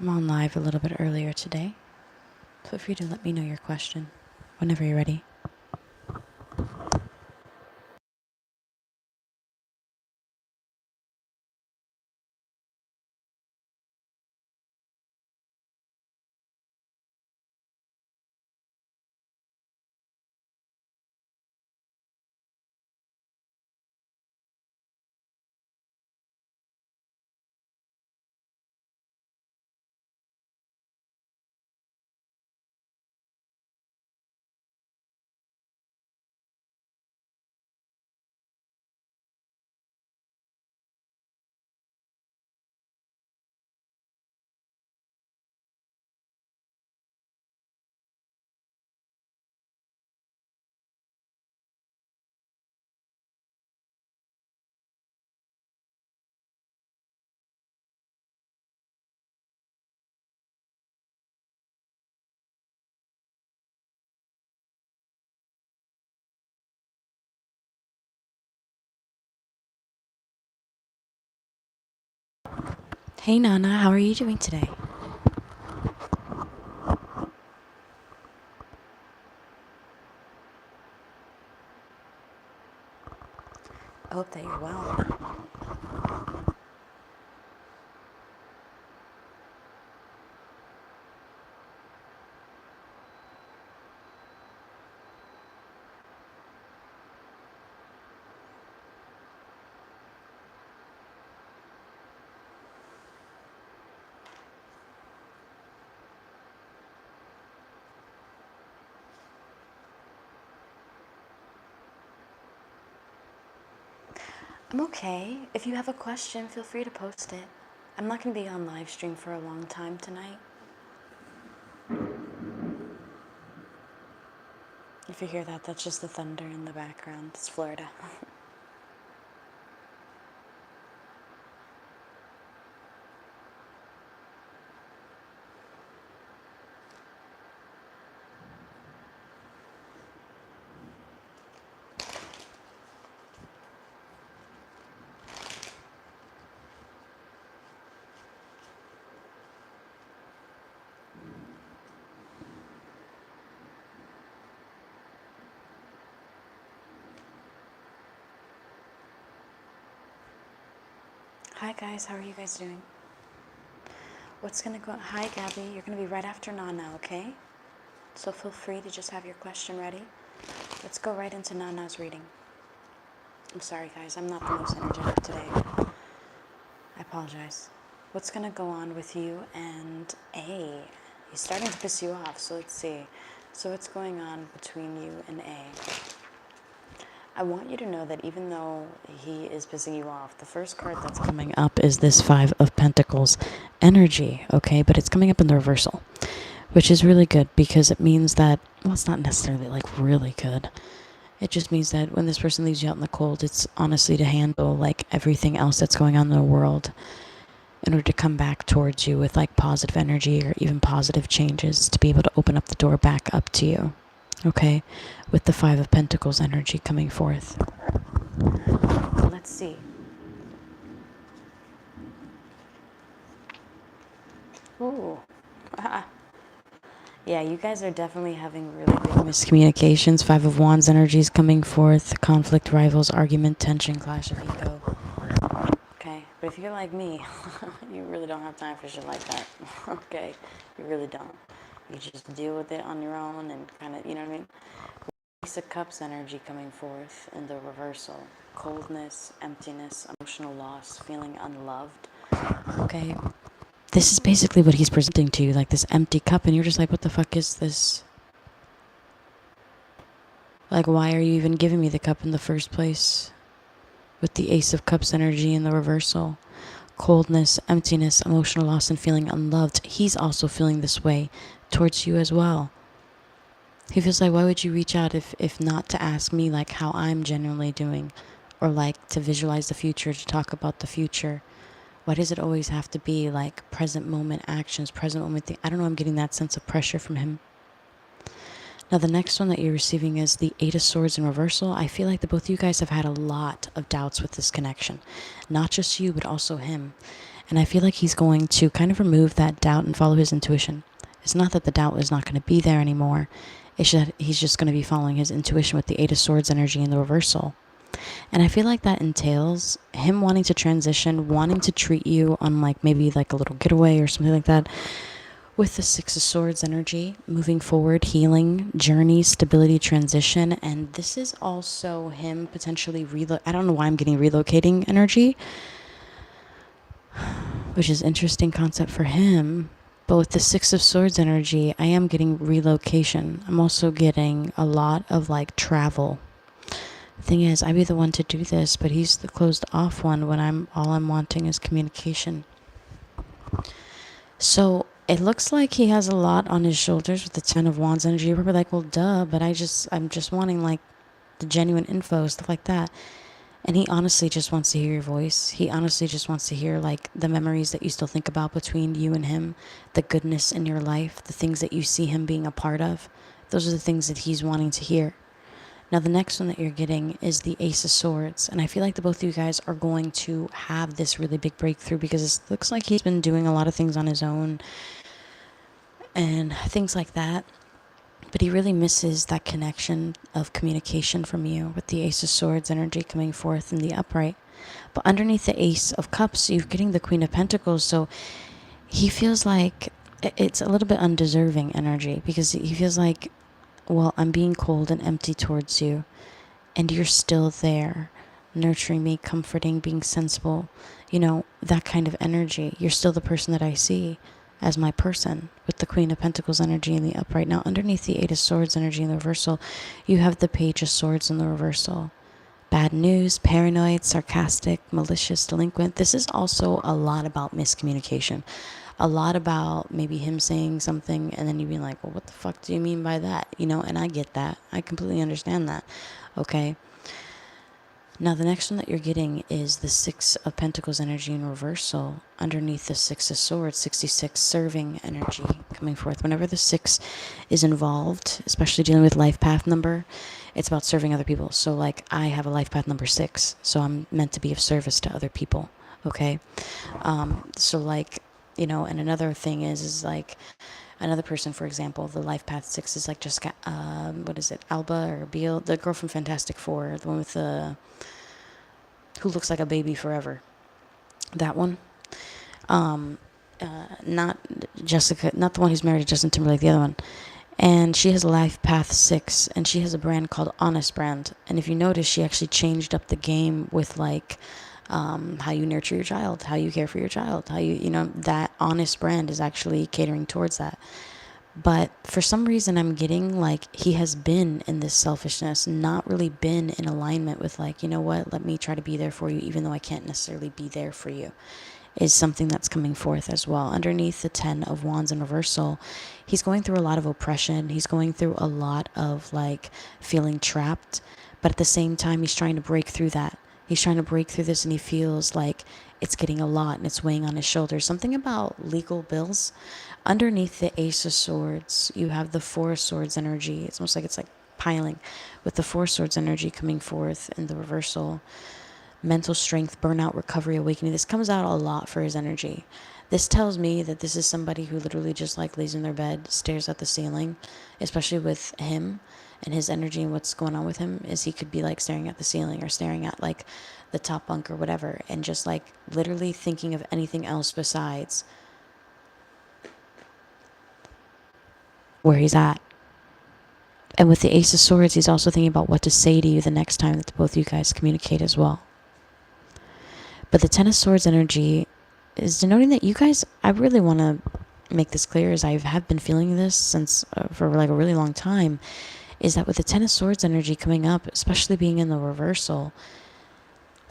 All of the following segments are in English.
I'm on live a little bit earlier today. Feel free to let me know your question whenever you're ready. Hey Nana, how are you doing today? I hope that you're well. I'm okay. If you have a question, feel free to post it. I'm not going to be on live stream for a long time tonight. If you hear that, that's just the thunder in the background. It's Florida. Hi guys, how are you guys doing? What's gonna go? Hi Gabby, you're gonna be right after Nana, okay? So feel free to just have your question ready. Let's go right into Nana's reading. I'm sorry guys, I'm not the most energetic today. I apologize. What's gonna go on with you and A? He's starting to piss you off, so let's see. So what's going on between you and A? I want you to know that even though he is pissing you off, the first card that's coming up is this Five of Pentacles energy, okay? But it's coming up in the reversal, which is really good because it means that, well, it's not necessarily like really good. It just means that when this person leaves you out in the cold, it's honestly to handle like everything else that's going on in the world in order to come back towards you with like positive energy or even positive changes to be able to open up the door back up to you. Okay, with the Five of Pentacles energy coming forth. Let's see. Ooh. Yeah, you guys are definitely having really big miscommunications. Five of Wands energy is coming forth. Conflict, rivals, argument, tension, clash of ego. Okay, but if you're like me, you really don't have time for shit like that. Okay, you really don't. You just deal with it on your own and kind of, you know what I mean? Ace of Cups energy coming forth in the reversal. Coldness, emptiness, emotional loss, feeling unloved. Okay, this is basically what he's presenting to you, like this empty cup, and you're just like, what the fuck is this? Like, why are you even giving me the cup in the first place? With the Ace of Cups energy in the reversal. Coldness, emptiness, emotional loss, and feeling unloved. He's also feeling this way towards you as well. He feels like, why would you reach out if not to ask me like how I'm genuinely doing, or like to visualize the future, to talk about the future? Why does it always have to be like present moment actions, present moment thing? I don't know, I'm getting that sense of pressure from him. Now the next one that you're receiving is the Eight of Swords in reversal. I feel like the both of you guys have had a lot of doubts with this connection. Not just you, but also him. And I feel like he's going to kind of remove that doubt and follow his intuition. It's not that the doubt is not going to be there anymore. It's that he's just going to be following his intuition with the Eight of Swords energy in the reversal. And I feel like that entails him wanting to transition, wanting to treat you on like maybe like a little getaway or something like that. With the Six of Swords energy, moving forward, healing, journey, stability, transition. And this is also him potentially I don't know why I'm getting relocating energy, which is interesting concept for him. But with the Six of Swords energy, I am getting relocation. I'm also getting a lot of like travel. The thing is, I'd be the one to do this, but he's the closed off one when all I'm wanting is communication. So it looks like he has a lot on his shoulders with the Ten of Wands energy. You're probably like, well, duh, but I'm just wanting like the genuine info, stuff like that. And he honestly just wants to hear your voice. He honestly just wants to hear like the memories that you still think about between you and him, the goodness in your life, the things that you see him being a part of. Those are the things that he's wanting to hear. Now, the next one that you're getting is the Ace of Swords. And I feel like the both of you guys are going to have this really big breakthrough because it looks like he's been doing a lot of things on his own and things like that. But he really misses that connection of communication from you with the Ace of Swords energy coming forth in the upright. But underneath the Ace of Cups, you're getting the Queen of Pentacles. So he feels like it's a little bit undeserving energy because he feels like, well, I'm being cold and empty towards you, and you're still there, nurturing me, comforting, being sensible, you know, that kind of energy. You're still the person that I see as my person with the Queen of Pentacles energy in the upright. Now, underneath the Eight of Swords energy in the reversal, you have the Page of Swords in the reversal. Bad news, paranoid, sarcastic, malicious, delinquent. This is also a lot about miscommunication. A lot about maybe him saying something and then you being like, well, what the fuck do you mean by that? You know, and I get that. I completely understand that. Okay. Now, the next one that you're getting is the Six of Pentacles energy in reversal underneath the Six of Swords, 66 serving energy coming forth. Whenever the six is involved, especially dealing with life path number, it's about serving other people. So like I have a life path number 6, so I'm meant to be of service to other people. Okay. So like, you know, and another thing is like another person, for example, the life path 6 is like Jessica, what is it? Alba or Beale, the girl from Fantastic Four, the one with the, who looks like a baby forever. That one. Not Jessica, not the one who's married to Justin Timberlake, the other one. And she has a life path 6, and she has a brand called Honest Brand. And if you notice, she actually changed up the game with like how you nurture your child, how you care for your child, how you know, that Honest Brand is actually catering towards that. But for some reason, I'm getting like he has been in this selfishness, not really been in alignment with like, you know what, let me try to be there for you, even though I can't necessarily be there for you, is something that's coming forth as well. Underneath the 10 of Wands in reversal, he's going through a lot of oppression. He's going through a lot of like feeling trapped, but at the same time, he's trying to break through that. He's trying to break through this and he feels like it's getting a lot and it's weighing on his shoulders. Something about legal bills. Underneath the Ace of Swords, you have the Four of Swords energy. It's almost like it's like piling with the Four of Swords energy coming forth in the reversal. Mental strength, burnout, recovery, awakening. This comes out a lot for his energy. This tells me that this is somebody who literally just like lays in their bed, stares at the ceiling, especially with him and his energy and what's going on with him, is he could be like staring at the ceiling or staring at like the top bunk or whatever and just like literally thinking of anything else besides where he's at. And with the Ace of Swords, he's also thinking about what to say to you the next time that both of you guys communicate as well. But the Ten of Swords energy is denoting that you guys, I really want to make this clear, as I have been feeling this since for like a really long time, is that with the Ten of Swords energy coming up, especially being in the reversal,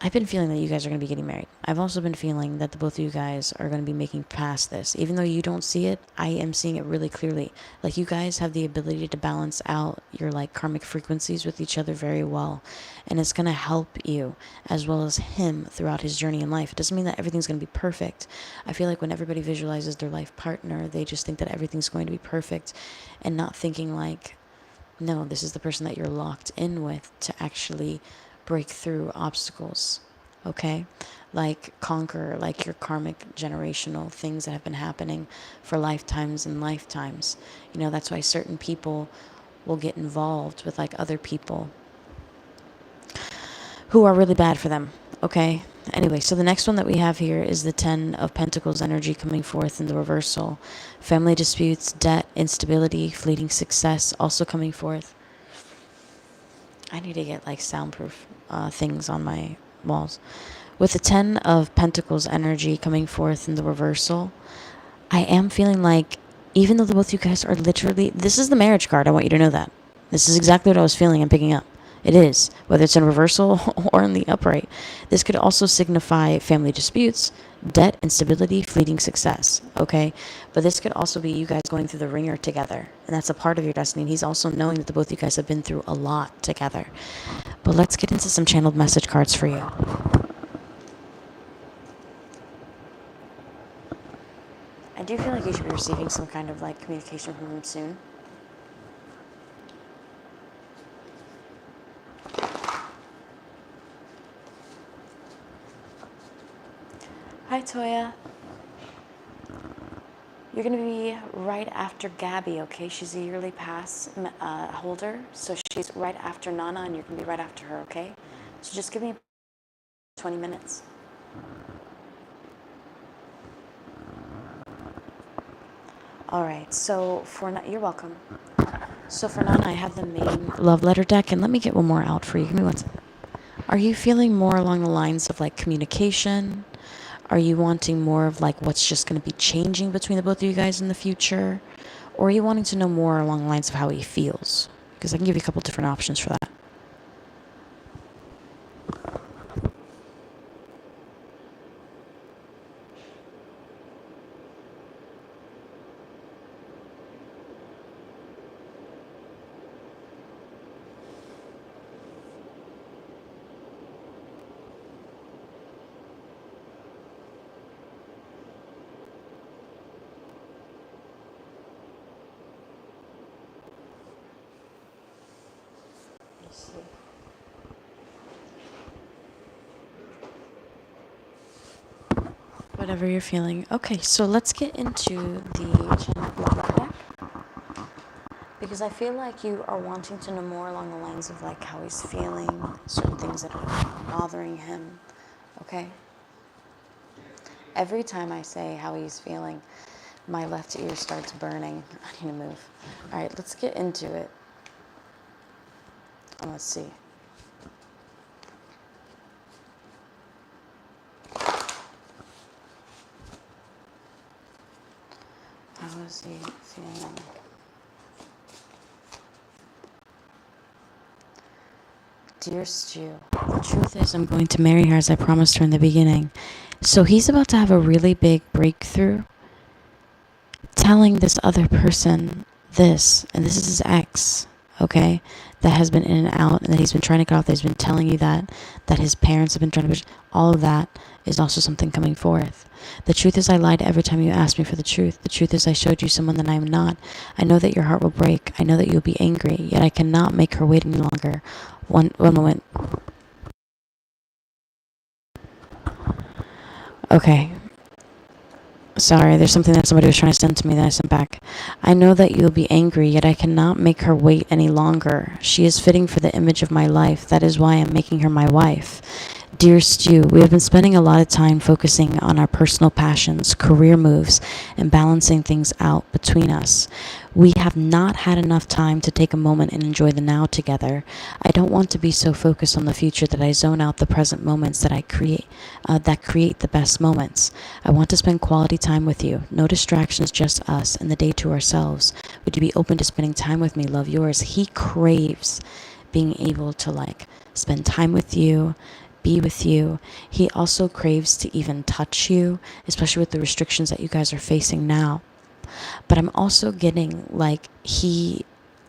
I've been feeling that you guys are going to be getting married. I've also been feeling that the both of you guys are going to be making past this. Even though you don't see it, I am seeing it really clearly. Like you guys have the ability to balance out your like karmic frequencies with each other very well. And it's going to help you as well as him throughout his journey in life. It doesn't mean that everything's going to be perfect. I feel like when everybody visualizes their life partner, they just think that everything's going to be perfect and not thinking like, no, this is the person that you're locked in with to actually break through obstacles. Okay. like conquer like your karmic generational things that have been happening for lifetimes and lifetimes. You know, that's why certain people will get involved with like other people who are really bad for them. Okay. Anyway, so the next one that we have here is the 10 of Pentacles energy coming forth in the reversal. Family disputes, debt, instability, fleeting success also coming forth. I need to get like soundproof things on my walls. With the 10 of Pentacles energy coming forth in the reversal, I am feeling like, even though the both of you guys are literally, this is the marriage card. I want you to know that. This is exactly what I was feeling and picking up. It is, whether it's in reversal or in the upright. This could also signify family disputes, debt, instability, fleeting success, okay? But this could also be you guys going through the ringer together, and that's a part of your destiny. And he's also knowing that the both of you guys have been through a lot together. But let's get into some channeled message cards for you. I do feel like you should be receiving some kind of like communication from him soon. Hi, Toya. You're going to be right after Gabby, okay? She's a yearly pass holder, so she's right after Nana, and you're going to be right after her, okay? So just give me 20 minutes. All right, so you're welcome. So for Nana, I have the main love letter deck, and let me get one more out for you. Give me one second. Are you feeling more along the lines of like communication? Are you wanting more of like what's just going to be changing between the both of you guys in the future? Or are you wanting to know more along the lines of how he feels? Because I can give you a couple different options for that. Whatever you're feeling. Okay, so let's get into the channel love deck. Because I feel like you are wanting to know more along the lines of like how he's feeling, certain things that are bothering him. Okay? Every time I say how he's feeling, my left ear starts burning. I need to move. All right, let's get into it. Let's see. How is he feeling? Dear Stu, the truth is I'm going to marry her as I promised her in the beginning. So he's about to have a really big breakthrough telling this other person this, and this is his ex, okay, that has been in and out, and that he's been trying to get off, that he's been telling you that his parents have been trying to push. All of that is also something coming forth. The truth is I lied every time you asked me for the truth. The truth is I showed you someone that I am not. I know that your heart will break. I know that you'll be angry, yet I cannot make her wait any longer. One moment. Okay. Sorry, there's something that somebody was trying to send to me that I sent back. I know that you'll be angry, yet I cannot make her wait any longer. She is fitting for the image of my life. That is why I'm making her my wife. Dear Stu, we have been spending a lot of time focusing on our personal passions, career moves, and balancing things out between us. We have not had enough time to take a moment and enjoy the now together. I don't want to be so focused on the future that I zone out the present moments that create the best moments. I want to spend quality time with you. No distractions, just us and the day to ourselves. Would you be open to spending time with me? Love, yours. He craves being able to like spend time with you, be with you. He also craves to even touch you, especially with the restrictions that you guys are facing now. But I'm also getting like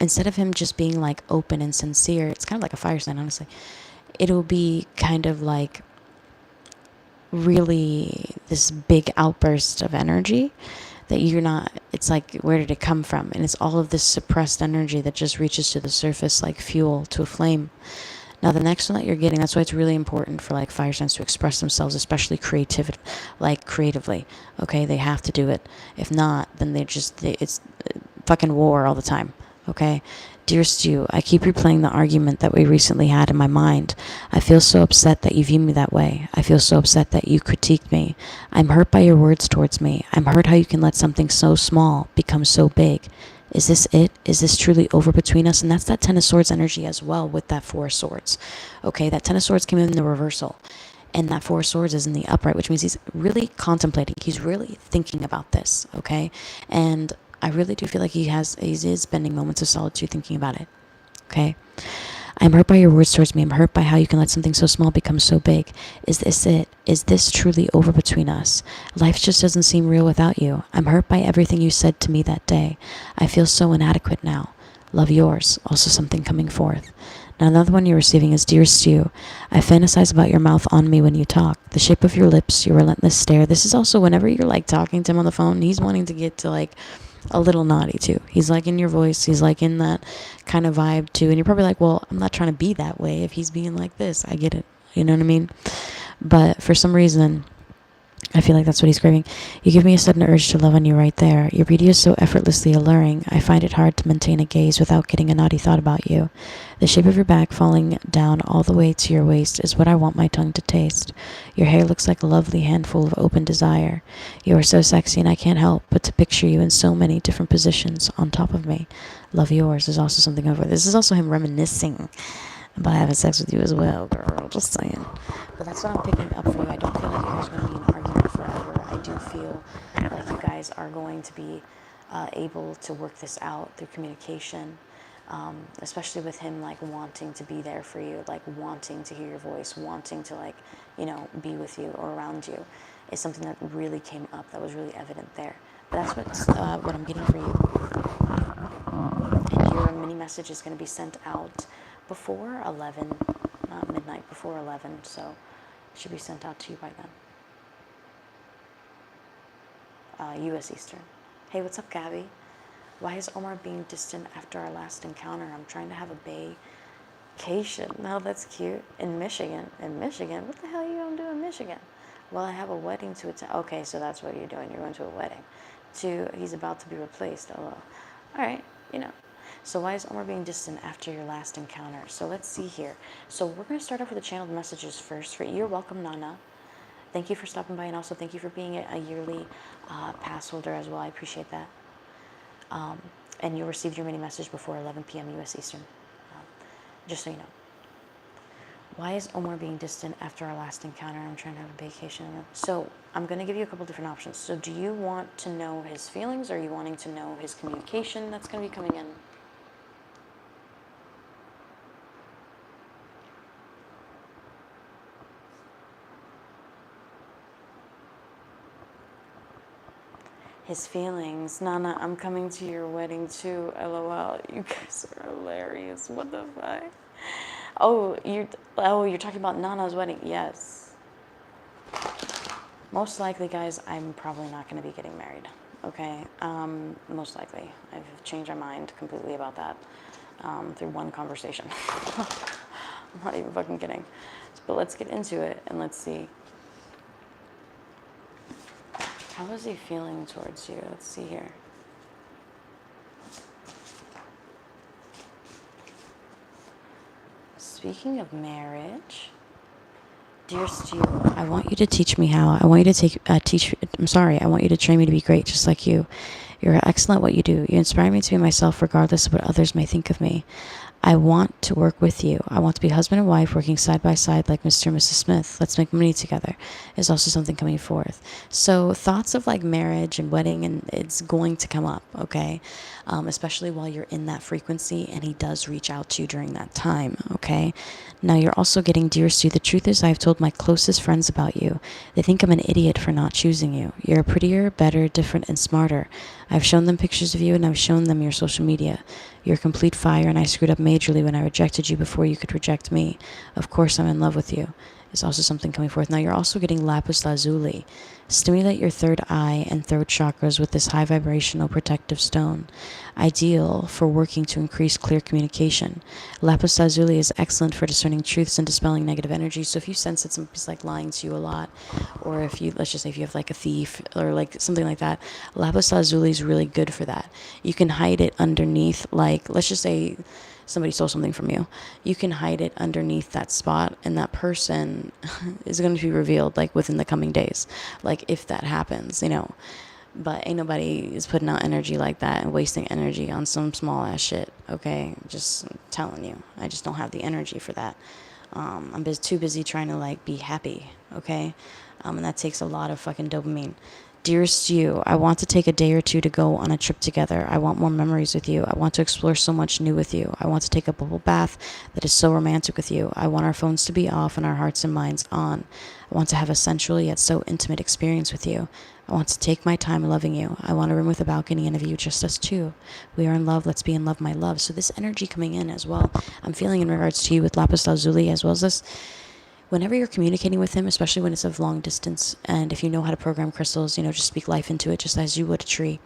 instead of him just being like open and sincere, it's kind of like a fire sign, honestly. It'll be kind of like really this big outburst of energy that you're not, it's like, where did it come from? And it's all of this suppressed energy that just reaches to the surface like fuel to a flame. Now, the next one that you're getting, that's why it's really important for like fire signs to express themselves, especially creatively. Okay, they have to do it. If not, then it's fucking war all the time. Okay, dearest you, I keep replaying the argument that we recently had in my mind. I feel so upset that you view me that way. I feel so upset that you critiqued me. I'm hurt by your words towards me. I'm hurt how you can let something so small become so big. Is this it? Is this truly over between us? And that's that Ten of Swords energy as well with that Four of Swords. Okay, that Ten of Swords came in the reversal. And that Four of Swords is in the upright, which means he's really contemplating. He's really thinking about this, okay? And I really do feel like he is spending moments of solitude thinking about it, okay? I'm hurt by your words towards me. I'm hurt by how you can let something so small become so big. Is this it? Is this truly over between us? Life just doesn't seem real without you. I'm hurt by everything you said to me that day. I feel so inadequate now. Love, yours. Also something coming forth. Now, another one you're receiving is, dearest you, I fantasize about your mouth on me when you talk. The shape of your lips, your relentless stare. This is also whenever you're like talking to him on the phone, he's wanting to get to like a little naughty too. He's like in your voice. He's like in that kind of vibe too. And you're probably like, well, I'm not trying to be that way if he's being like this. I get it. You know what I mean? But for some reason, I feel like that's what he's craving. You give me a sudden urge to love on you right there. Your beauty is so effortlessly alluring. I find it hard to maintain a gaze without getting a naughty thought about you. The shape of your back falling down all the way to your waist is what I want my tongue to taste. Your hair looks like a lovely handful of open desire. You are so sexy and I can't help but to picture you in so many different positions on top of me. Love, yours is also something over. This is also him reminiscing about having sex with you as well, girl. Just saying. But that's what I'm picking up for you. I don't feel like you guys are going to be in an argument forever. I do feel like you guys are going to be able to work this out through communication, especially with him like wanting to be there for you, like wanting to hear your voice, wanting to like, you know, be with you or around you. Is something that really came up, that was really evident there. But that's what I'm getting for you. And your mini message is going to be sent out before 11, not midnight, before 11, so it should be sent out to you by then. U.S. Eastern. Hey, what's up, Gabby? Why is Omar being distant after our last encounter? I'm trying to have a vacation. No, that's cute. In Michigan. In Michigan? What the hell are you going to do in Michigan? Well, I have a wedding to attend. Okay, so that's what you're doing. You're going to a wedding. He's about to be replaced. Oh, well. All right, you know. So why is Omar being distant after your last encounter? So let's see here. So we're going to start off with the channeled messages first. You're welcome, Nana. Thank you for stopping by, and also thank you for being a yearly pass holder as well. I appreciate that. And you'll receive your mini message before 11 p.m. U.S. Eastern, just so you know. Why is Omar being distant after our last encounter? I'm trying to have a vacation. So I'm going to give you a couple different options. So do you want to know his feelings, or are you wanting to know his communication that's going to be coming in? His feelings. Nana, I'm coming to your wedding too. LOL. You guys are hilarious. What the fuck? Oh, you're talking about Nana's wedding. Yes. Most likely, guys, I'm probably not going to be getting married. Okay? Most likely. I've changed my mind completely about that through one conversation. I'm not even fucking kidding. But let's get into it and let's see. How is he feeling towards you? Let's see here. Speaking of marriage, dear Stu, I want you to teach me how. I want you to I want you to train me to be great just like you. You're excellent at what you do. You inspire me to be myself regardless of what others may think of me. I want to work with you. I want to be husband and wife working side by side like Mr. and Mrs. Smith. Let's make money together is also something coming forth. So thoughts of like marriage and wedding, and it's going to come up, okay? Especially while you're in that frequency and he does reach out to you during that time, okay? Now you're also getting, dear Stu, the truth is I've told my closest friends about you. They think I'm an idiot for not choosing you. You're prettier, better, different, and smarter. I've shown them pictures of you and I've shown them your social media. You're complete fire, and I screwed up majorly when I rejected you before you could reject me. Of course I'm in love with you. is also something coming forth. Now, you're also getting lapis lazuli. Stimulate your third eye and throat chakras with this high vibrational protective stone. Ideal for working to increase clear communication. Lapis lazuli is excellent for discerning truths and dispelling negative energy. So if you sense that somebody's like lying to you a lot, or if you, let's just say if you have like a thief or like something like that, lapis lazuli is really good for that. You can hide it underneath, like, let's just say somebody stole something from you. You can hide it underneath that spot, and that person is going to be revealed like within the coming days, like if that happens, you know. But ain't nobody is putting out energy like that and wasting energy on some small ass shit, okay? Just telling you, I just don't have the energy for that. I'm too busy trying to like be happy, okay? And that takes a lot of fucking dopamine. Dearest you, I want to take a day or two to go on a trip together. I want more memories with you. I want to explore so much new with you. I want to take a bubble bath that is so romantic with you. I want our phones to be off and our hearts and minds on. I want to have a sensual yet so intimate experience with you. I want to take my time loving you. I want a room with a balcony and a view, just us two. We are in love. Let's be in love, my love. So this energy coming in as well, I'm feeling in regards to you with lapis lazuli, as well as this. Whenever you're communicating with him, especially when it's of long distance, and if you know how to program crystals, you know, just speak life into it, just as you would a tree,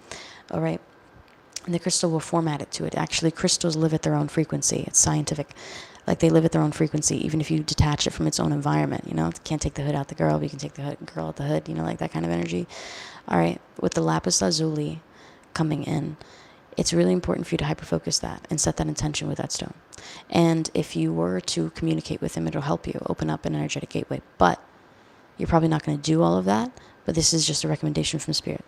all right? And the crystal will format it to it. Actually, crystals live at their own frequency. It's scientific. Like, they live at their own frequency, even if you detach it from its own environment, you know? Can't take the hood out the girl, but you can take the girl out the hood, you know, like that kind of energy. All right, with the lapis lazuli coming in, it's really important for you to hyperfocus that and set that intention with that stone. And if you were to communicate with him, it'll help you open up an energetic gateway. But you're probably not going to do all of that, but this is just a recommendation from Spirit.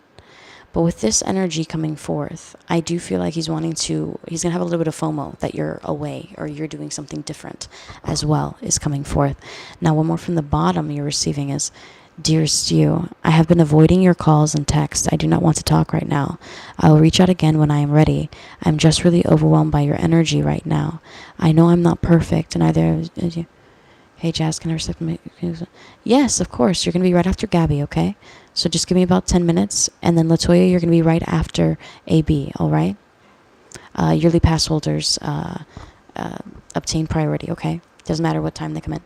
But with this energy coming forth, I do feel like he's going to have a little bit of FOMO that you're away or you're doing something different as well is coming forth. Now, one more from the bottom you're receiving is, dearest you, I have been avoiding your calls and texts. I do not want to talk right now. I will reach out again when I am ready. I'm just really overwhelmed by your energy right now. I know I'm not perfect, and either of you. Hey, Jazz, can I receive my... Yes, of course. You're going to be right after Gabby, okay? So just give me about 10 minutes, and then Latoya, you're going to be right after AB, all right? Yearly pass holders obtain priority, okay? Doesn't matter what time they come in.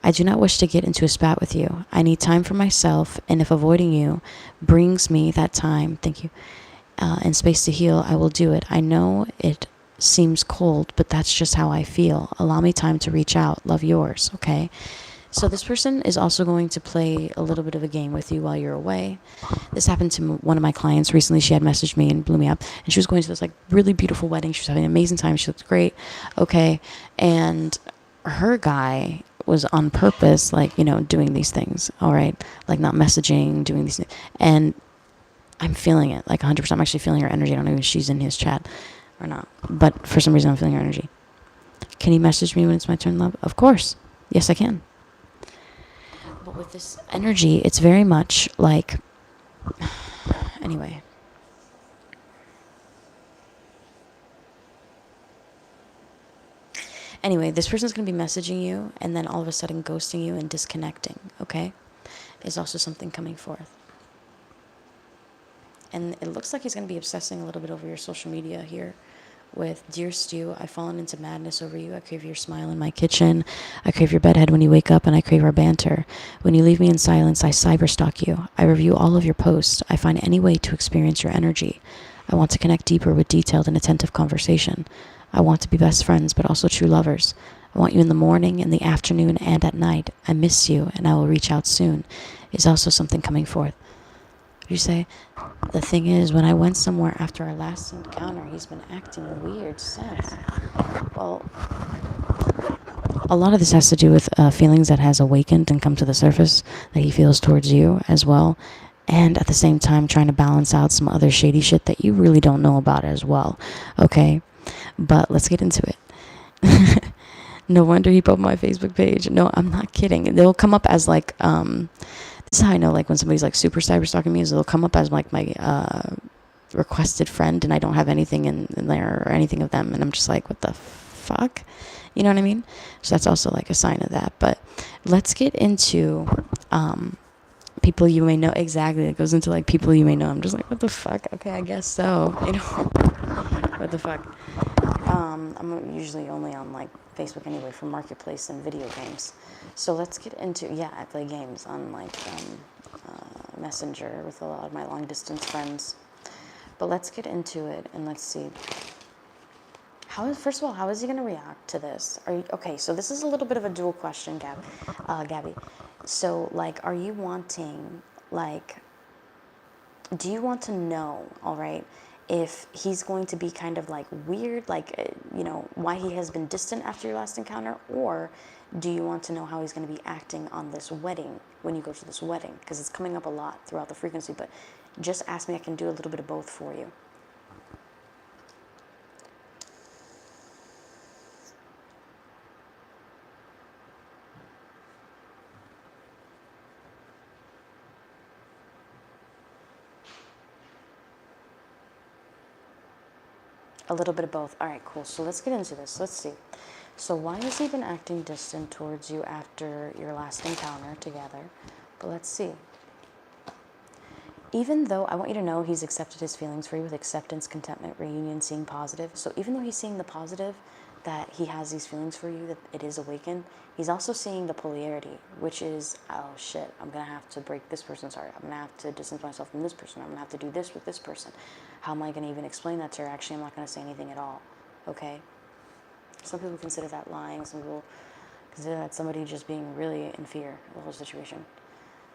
I do not wish to get into a spat with you. I need time for myself, and if avoiding you brings me that time, thank you, and space to heal, I will do it. I know it seems cold, but that's just how I feel. Allow me time to reach out. Love, yours, okay? So this person is also going to play a little bit of a game with you while you're away. This happened to one of my clients recently. She had messaged me and blew me up, and she was going to this like really beautiful wedding. She was having an amazing time. She looked great, okay? And her guy was on purpose, like, you know, doing these things, all right? Like not messaging, doing these things. And I'm feeling it, like 100%. I'm actually feeling her energy. I don't know if she's in his chat or not, but for some reason I'm feeling her energy. Can you message me when it's my turn, love? Of course. Yes, I can. But with this energy, it's very much like, anyway. Anyway, this person's going to be messaging you and then all of a sudden ghosting you and disconnecting, okay? Is also something coming forth. And it looks like he's going to be obsessing a little bit over your social media here with, dear Stu, I've fallen into madness over you. I crave your smile in my kitchen. I crave your bedhead when you wake up, and I crave our banter. When you leave me in silence, I cyberstalk you. I review all of your posts. I find any way to experience your energy. I want to connect deeper with detailed and attentive conversation. I want to be best friends, but also true lovers. I want you in the morning, in the afternoon, and at night. I miss you, and I will reach out soon. Is also something coming forth. You say, the thing is, when I went somewhere after our last encounter, he's been acting weird since. Well, a lot of this has to do with feelings that has awakened and come to the surface that he feels towards you as well. And at the same time, trying to balance out some other shady shit that you really don't know about as well. Okay? But let's get into it. No wonder he put my Facebook page. No, I'm not kidding. They'll come up as like, this is how I know, like, when somebody's like super cyber stalking me, is they'll come up as like my requested friend, and I don't have anything in there or anything of them, and I'm just like, what the fuck? You know what I mean? So that's also like a sign of that. But let's get into people you may know. Exactly. It goes into like people you may know. I'm just like, what the fuck? Okay, I guess so. You know, what the fuck? I'm usually only on like Facebook anyway for Marketplace and video games. So let's get into, yeah, I play games on like Messenger with a lot of my long distance friends. But let's get into it and let's see. First of all, how is he going to react to this? Okay, so this is a little bit of a dual question, Gabby. So, like, are you wanting, like, do you want to know, all right, if he's going to be kind of like weird, like, why he has been distant after your last encounter? Or do you want to know how he's going to be acting on this wedding, when you go to this wedding? Because it's coming up a lot throughout the frequency, but just ask me, I can do a little bit of both for you. A little bit of both. All right, cool. So let's get into this. Let's see. So why has he been acting distant towards you after your last encounter together? But let's see. Even though, I want you to know he's accepted his feelings for you with acceptance, contentment, reunion, seeing positive. So even though he's seeing the positive, that he has these feelings for you, that it is awakened, he's also seeing the polarity, which is, oh shit, I'm going to have to break this person's heart. I'm going to have to distance myself from this person. I'm going to have to do this with this person. How am I going to even explain that to her? Actually, I'm not going to say anything at all. Okay? Some people consider that lying. Some people consider that somebody just being really in fear of the whole situation.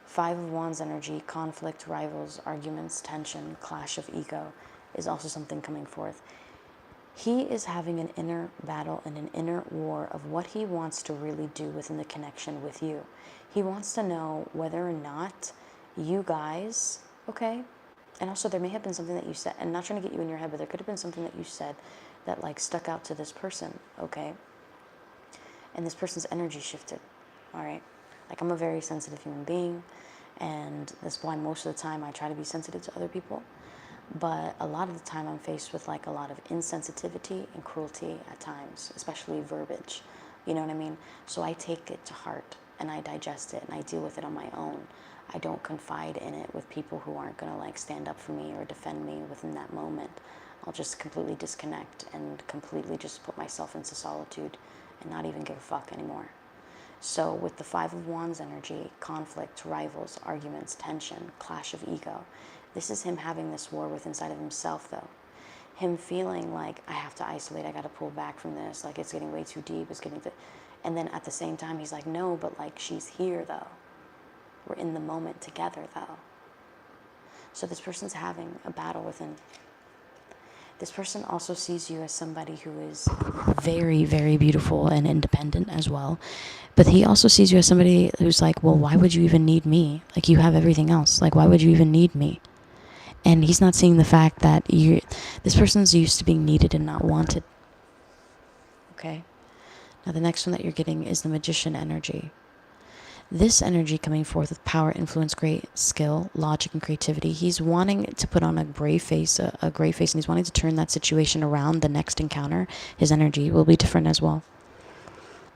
5 of Wands energy, conflict, rivals, arguments, tension, clash of ego is also something coming forth. He is having an inner battle and an inner war of what he wants to really do within the connection with you. He wants to know whether or not you guys, okay? And also there may have been something that you said, and I'm not trying to get you in your head, but there could have been something that you said that like stuck out to this person, okay? And this person's energy shifted, all right? Like, I'm a very sensitive human being, and that's why most of the time I try to be sensitive to other people. But a lot of the time I'm faced with like a lot of insensitivity and cruelty at times, especially verbiage. You know what I mean? So I take it to heart and I digest it and I deal with it on my own. I don't confide in it with people who aren't going to like stand up for me or defend me within that moment. I'll just completely disconnect and completely just put myself into solitude and not even give a fuck anymore. So with the 5 of Wands energy, conflict, rivals, arguments, tension, clash of ego, this is him having this war with inside of himself, though. Him feeling like, I have to isolate, I got to pull back from this, like it's getting way too deep, it's getting to... And then at the same time, he's like, no, but like she's here, though. We're in the moment together, though. So this person's having a battle within. This person also sees you as somebody who is very, very beautiful and independent as well. But he also sees you as somebody who's like, well, why would you even need me? Like, you have everything else. Like, why would you even need me? And he's not seeing the fact that this person's used to being needed and not wanted. Okay? Now, the next one that you're getting is the Magician energy. This energy coming forth with power, influence, great skill, logic, and creativity. He's wanting to put on a brave face, and he's wanting to turn that situation around. The next encounter, his energy will be different as well.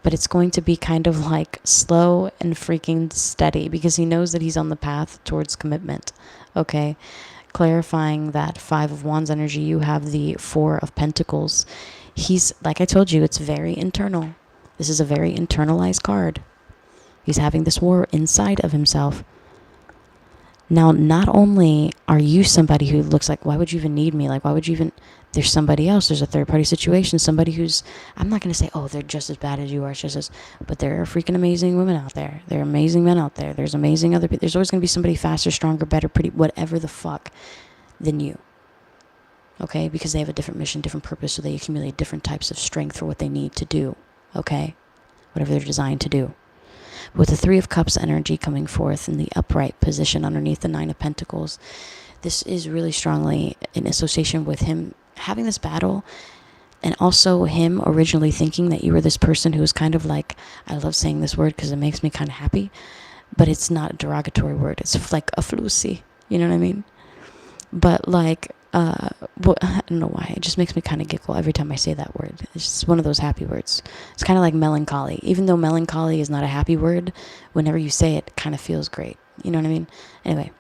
But it's going to be kind of like slow and freaking steady because he knows that he's on the path towards commitment. Okay? Clarifying that 5 of Wands energy, you have the 4 of Pentacles. He's, like I told you, it's very internal. This is a very internalized card. He's having this war inside of himself. Now, not only are you somebody who looks like, why would you even need me? Like, why would you even... There's somebody else. There's a third-party situation. Somebody who's... I'm not going to say, oh, they're just as bad as you are. It's just as... But there are freaking amazing women out there. There are amazing men out there. There's amazing other people. There's always going to be somebody faster, stronger, better, pretty, whatever the fuck than you. Okay? Because they have a different mission, different purpose, so they accumulate different types of strength for what they need to do. Okay? Whatever they're designed to do. With the 3 of Cups energy coming forth in the upright position underneath the 9 of Pentacles, this is really strongly in association with him having this battle, and also him originally thinking that you were this person who was kind of like, I love saying this word because it makes me kind of happy, but it's not a derogatory word. It's like a floosy, you know what I mean? But like, well, I don't know why. It just makes me kind of giggle every time I say that word. It's just one of those happy words. It's kind of like melancholy. Even though melancholy is not a happy word, whenever you say it, it kind of feels great. You know what I mean? Anyway,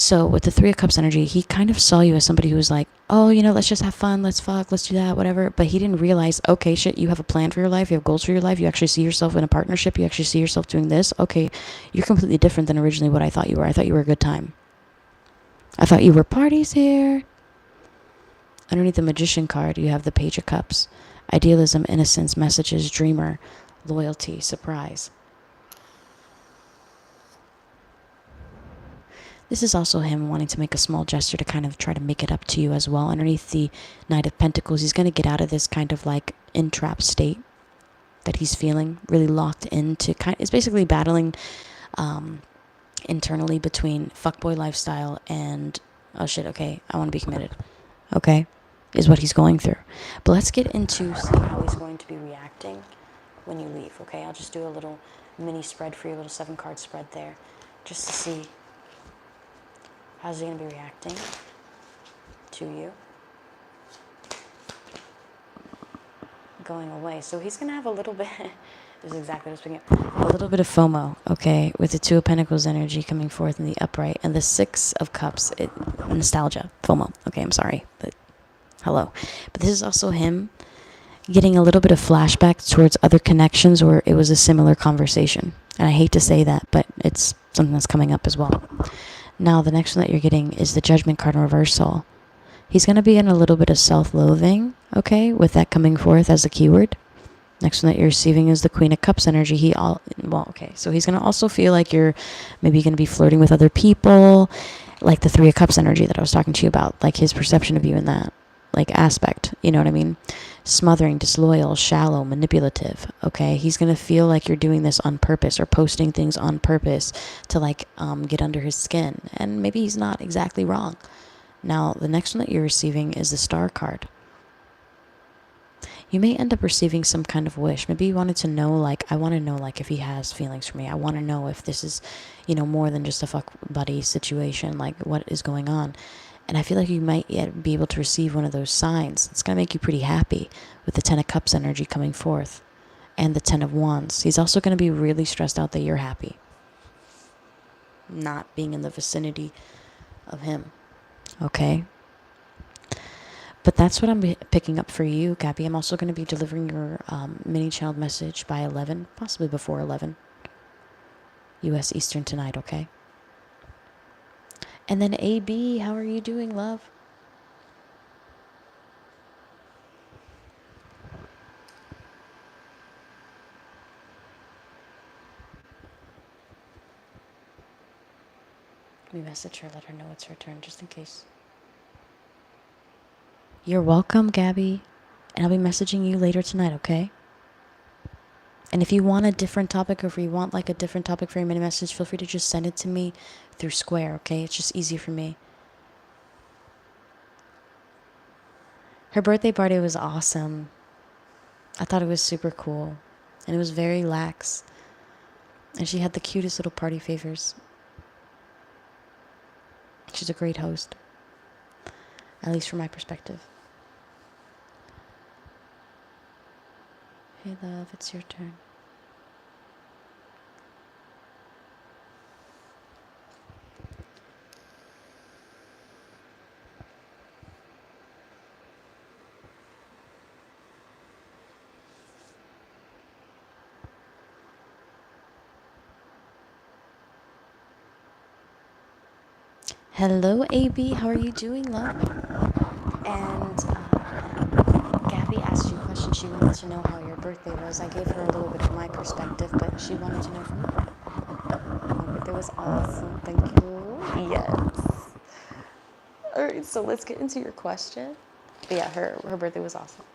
So with the Three of Cups energy, he kind of saw you as somebody who was like, oh, you know, let's just have fun, let's fuck, let's do that, whatever. But he didn't realize, okay, shit, you have a plan for your life, you have goals for your life, you actually see yourself in a partnership, you actually see yourself doing this. Okay, you're completely different than originally what I thought you were. I thought you were a good time. I thought you were parties here. Underneath the Magician card, you have the Page of Cups. Idealism, innocence, messages, dreamer, loyalty, surprise. This is also him wanting to make a small gesture to kind of try to make it up to you as well. Underneath the Knight of Pentacles, he's going to get out of this kind of like entrapped state that he's feeling, really locked into. It's basically battling internally between fuckboy lifestyle and, oh shit, okay, I want to be committed. Okay, is what he's going through. But let's get into see how he's going to be reacting when you leave, okay? I'll just do a little mini spread for you, a little 7-card spread there, just to see how's he going to be reacting to you going away. So he's going to have a little bit, this is exactly what I was picking up, a little bit of FOMO, okay, with the Two of Pentacles energy coming forth in the upright, and the Six of Cups, nostalgia, FOMO, okay, I'm sorry, but hello. But this is also him getting a little bit of flashback towards other connections where it was a similar conversation. And I hate to say that, but it's something that's coming up as well. Now, the next one that you're getting is the Judgment card in reversal. He's going to be in a little bit of self-loathing, okay, with that coming forth as a keyword. Next one that you're receiving is the Queen of Cups energy. So he's going to also feel like you're maybe going to be flirting with other people, like the Three of Cups energy that I was talking to you about, like his perception of you in that, like, aspect, you know what I mean? Smothering, disloyal, shallow, manipulative, okay? He's going to feel like you're doing this on purpose or posting things on purpose to, like, get under his skin. And maybe he's not exactly wrong. Now, the next one that you're receiving is the Star card. You may end up receiving some kind of wish. Maybe you wanted to know, like, I want to know, like, if he has feelings for me. I want to know if this is, you know, more than just a fuck buddy situation, like, what is going on. And I feel like you might yet be able to receive one of those signs. It's going to make you pretty happy with the Ten of Cups energy coming forth and the Ten of Wands. He's also going to be really stressed out that you're happy, not being in the vicinity of him, okay? But that's what I'm picking up for you, Gabby. I'm also going to be delivering your mini-channeled message by 11, possibly before 11, U.S. Eastern tonight, okay? And then AB, how are you doing, love? Let me message her, let her know it's her turn, just in case. You're welcome, Gabby. And I'll be messaging you later tonight, okay? And if you want a different topic, or if you want, like, a different topic for your mini message, feel free to just send it to me through Square, okay? It's just easy for me. Her birthday party was awesome. I thought it was super cool. And it was very lax. And she had the cutest little party favors. She's a great host. At least from my perspective. Hey, love, it's your turn. Hello, AB. How are you doing, love? And Gabby asked you a question. She wanted to know how your birthday was. I gave her a little bit of my perspective, but she wanted to know from you. My birthday was awesome. Thank you. Yes. All right, so let's get into your question. But yeah, her birthday was awesome.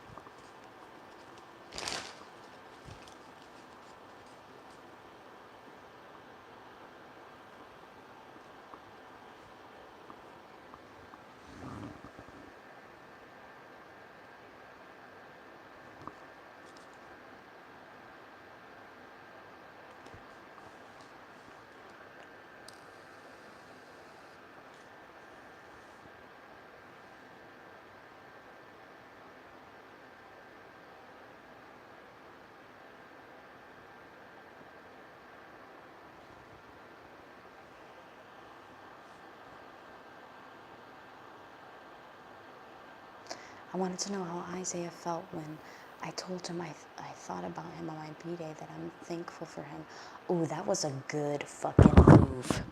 I wanted to know how Isaiah felt when I told him I thought about him on my B-Day, that I'm thankful for him. Ooh, that was a good fucking move.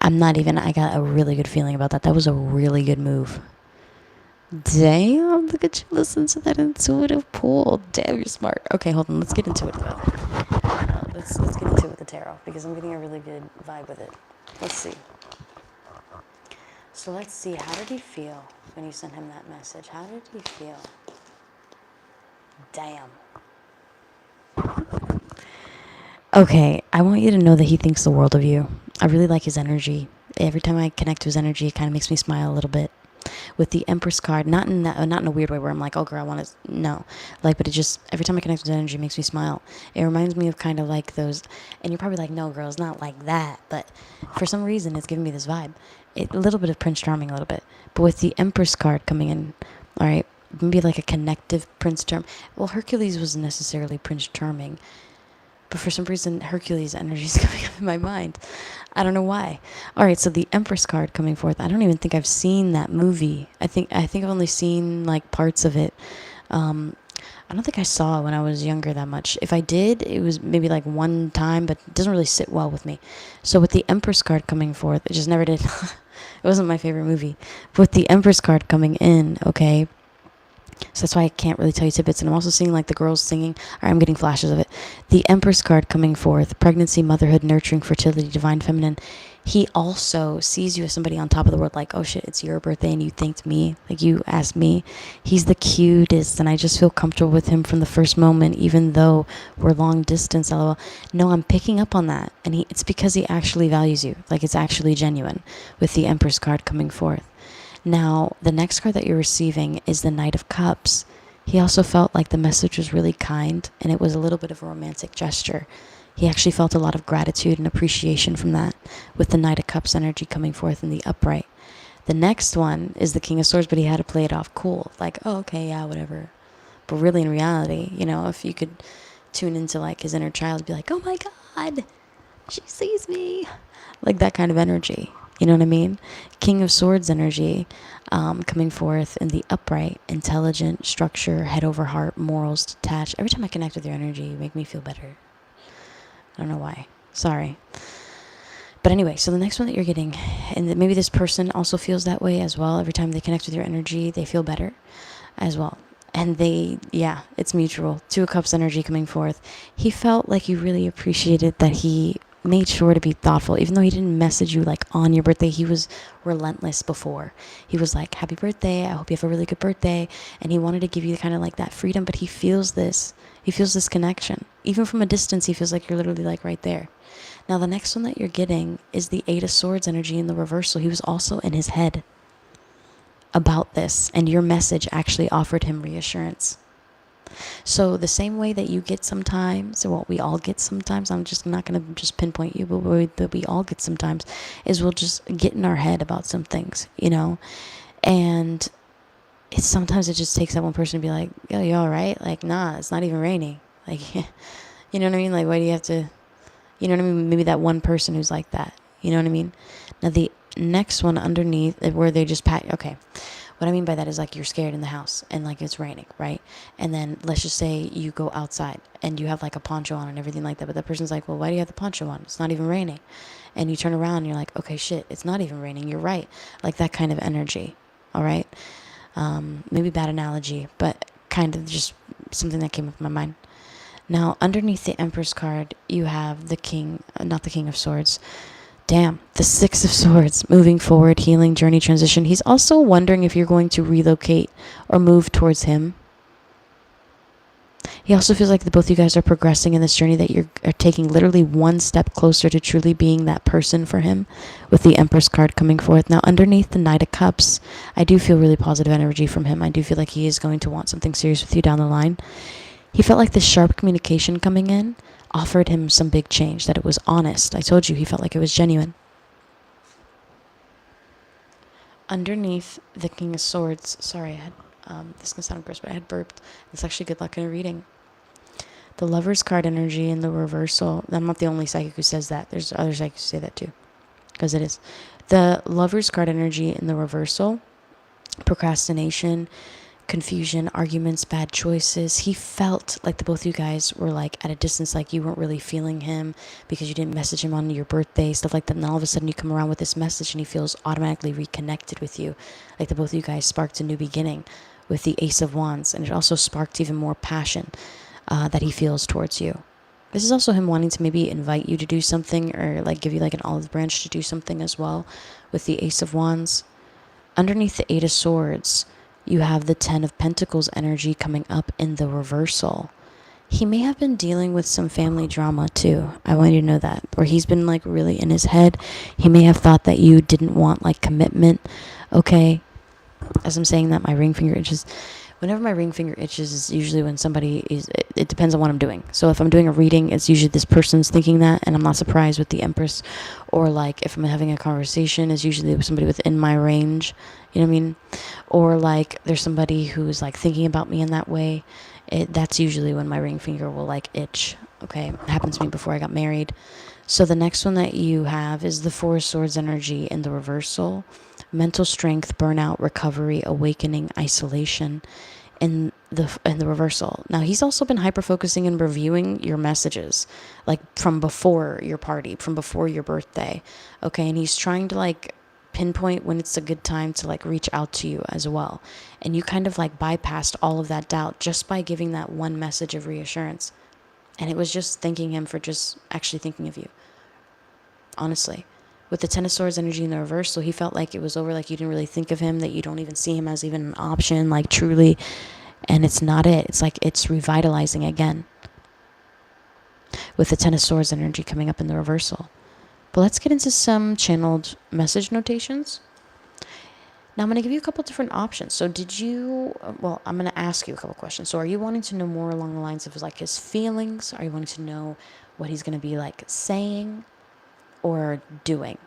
I got a really good feeling about that. That was a really good move. Damn, look at you listen to that intuitive pull. Damn, you're smart. Okay, hold on. Let's get into it, though. Let's get into it with the tarot, because I'm getting a really good vibe with it. Let's see. So let's see. How did he feel when you sent him that message? How did he feel? Damn. Okay, I want you to know that he thinks the world of you. I really like his energy. Every time I connect to his energy, it kind of makes me smile a little bit. With the Empress card, not in a weird way where I'm like, oh girl, I want to, no. Like, but it just, every time I connect with his energy, it makes me smile. It reminds me of kind of like those, and you're probably like, no girl, it's not like that. But for some reason, it's giving me this vibe. A little bit of Prince Charming, a little bit. But with the Empress card coming in, all right, maybe like a connective Prince Charming. Well, Hercules wasn't necessarily Prince Charming. But for some reason, Hercules' energy is coming up in my mind. I don't know why. All right, so the Empress card coming forth. I don't even think I've seen that movie. I think I've only seen like parts of it. I don't think I saw it when I was younger that much. If I did, it was maybe like one time, but it doesn't really sit well with me. So with the Empress card coming forth, it just never did. It wasn't my favorite movie. With the Empress card coming in, okay. So that's why I can't really tell you tidbits. And I'm also seeing like the girls singing. Or I'm getting flashes of it. The Empress card coming forth. Pregnancy, motherhood, nurturing, fertility, divine feminine. He also sees you as somebody on top of the world. Like, oh shit, it's your birthday and you thanked me. Like, you asked me. He's the cutest. And I just feel comfortable with him from the first moment. Even though we're long distance, lol. No, I'm picking up on that. And it's because he actually values you. Like, it's actually genuine. With the Empress card coming forth. Now, the next card that you're receiving is the Knight of Cups. He also felt like the message was really kind, and it was a little bit of a romantic gesture. He actually felt a lot of gratitude and appreciation from that, with the Knight of Cups energy coming forth in the upright. The next one is the King of Swords, but he had to play it off cool. Like, oh, okay, yeah, whatever. But really, in reality, you know, if you could tune into, like, his inner child, be like, oh my God, she sees me. Like, that kind of energy. You know what I mean? King of Swords energy coming forth in the upright, intelligent, structure, head over heart, morals, detached. Every time I connect with your energy, you make me feel better. I don't know why. Sorry. But anyway, so the next one that you're getting, and maybe this person also feels that way as well. Every time they connect with your energy, they feel better as well. And it's mutual. Two of Cups energy coming forth. He felt like you really appreciated that he made sure to be thoughtful. Even though he didn't message you like on your birthday, he was relentless before. He was like, happy birthday, I hope you have a really good birthday. And he wanted to give you kind of like that freedom, but he feels this connection. Even from a distance, he feels like you're literally like right there. Now the next one that you're getting is the Eight of Swords energy in the reversal. He was also in his head about this, and your message actually offered him reassurance. So the same way that you get sometimes, or what we all get sometimes, I'm just not going to just pinpoint you, but that we all get sometimes, is we'll just get in our head about some things, you know? And sometimes it just takes that one person to be like, yo, you all right? Like, nah, it's not even raining. Like, you know what I mean? Like, why do you have to, you know what I mean? Maybe that one person who's like that, you know what I mean? Now the next one underneath, where they just okay. What I mean by that is like you're scared in the house and like it's raining, right? And then let's just say you go outside and you have like a poncho on and everything like that. But the person's like, well, why do you have the poncho on? It's not even raining. And you turn around and you're like, okay, shit, it's not even raining. You're right. Like that kind of energy. All right. Maybe bad analogy, but kind of just something that came up in my mind. Now, underneath the Empress card, you have the King, not the King of Swords. Damn, the Six of Swords, moving forward, healing, journey, transition. He's also wondering if you're going to relocate or move towards him. He also feels like both of you guys are progressing in this journey, that you're taking literally one step closer to truly being that person for him, with the Empress card coming forth. Now, underneath the Knight of Cups, I do feel really positive energy from him. I do feel like he is going to want something serious with you down the line. He felt like the sharp communication coming in offered him some big change, that it was honest. I told you he felt like it was genuine. Underneath the King of Swords, sorry, I had, this is going to sound gross, but I had burped. It's actually good luck in a reading. The Lover's card energy in the reversal. I'm not the only psychic who says that. There's other psychics who say that too, because it is. The Lover's card energy in the reversal, procrastination, confusion, arguments, bad choices. He felt like the both of you guys were like at a distance, like you weren't really feeling him because you didn't message him on your birthday, stuff like that. And all of a sudden you come around with this message and he feels automatically reconnected with you. Like the both of you guys sparked a new beginning with the Ace of Wands. And it also sparked even more passion that he feels towards you. This is also him wanting to maybe invite you to do something, or like give you like an olive branch to do something as well with the Ace of Wands. Underneath the Eight of Swords, you have the Ten of Pentacles energy coming up in the reversal. He may have been dealing with some family drama too. I want you to know that. Or he's been like really in his head. He may have thought that you didn't want like commitment. Okay. As I'm saying that, my ring finger itches. Whenever my ring finger itches is usually when somebody is, it depends on what I'm doing. So if I'm doing a reading, it's usually this person's thinking that, and I'm not surprised with the Empress. Or like if I'm having a conversation, it's usually with somebody within my range. You know what I mean? Or like there's somebody who's like thinking about me in that way. That's usually when my ring finger will like itch. Okay, it happened to me before I got married. So the next one that you have is the Four of Swords energy in the reversal. Mental strength, burnout, recovery, awakening, isolation in the reversal. Now he's also been hyper focusing and reviewing your messages, like from before your party, from before your birthday. Okay, and he's trying to like pinpoint when it's a good time to like reach out to you as well. And you kind of like bypassed all of that doubt just by giving that one message of reassurance. And it was just thanking him for just actually thinking of you. Honestly. With the Ten of Swords energy in the reversal, he felt like it was over, like you didn't really think of him, that you don't even see him as even an option, like truly. And it's not it. It's like it's revitalizing again. With the Ten of Swords energy coming up in the reversal. But let's get into some channeled message notations. Now I'm going to give you a couple different options. So did you, well, I'm going to ask you a couple questions. So are you wanting to know more along the lines of like his feelings? Are you wanting to know what he's going to be like saying or doing?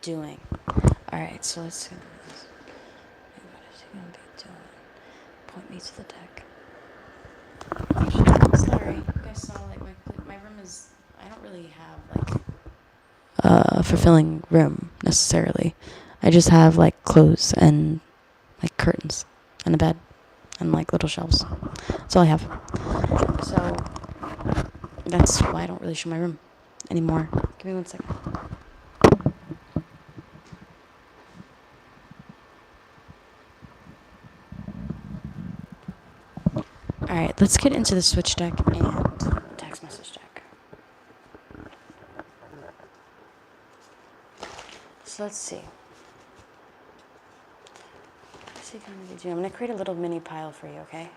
Doing. All right, so let's see. What is he going to be doing? Point me to the deck. Sorry, you guys saw like my room is, I don't really have like a fulfilling room necessarily. I just have like clothes and like curtains and a bed and like little shelves. That's all I have. So that's why I don't really show my room anymore. Give me 1 second. Alright, let's get into the switch deck and text message deck. So let's see. What's he going to be doing? I'm going to create a little mini pile for you, okay?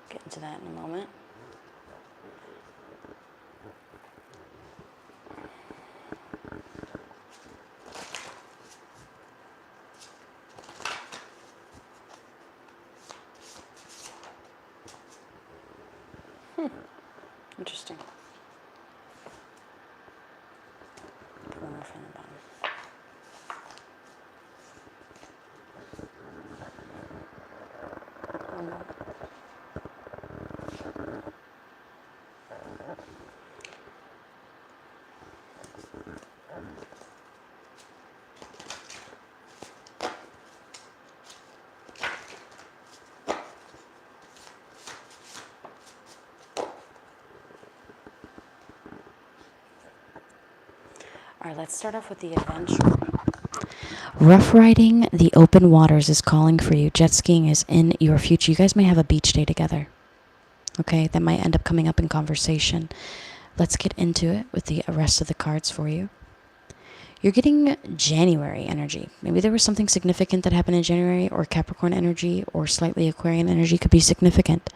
Get into that in a moment. Interesting. Put one more from the bottom. One more. All right, let's start off with the adventure. Rough riding the open waters is calling for you. Jet skiing is in your future. You guys may have a beach day together. Okay, that might end up coming up in conversation. Let's get into it with the rest of the cards for you. You're getting January energy. Maybe there was something significant that happened in January, or Capricorn energy, or slightly Aquarian energy could be significant.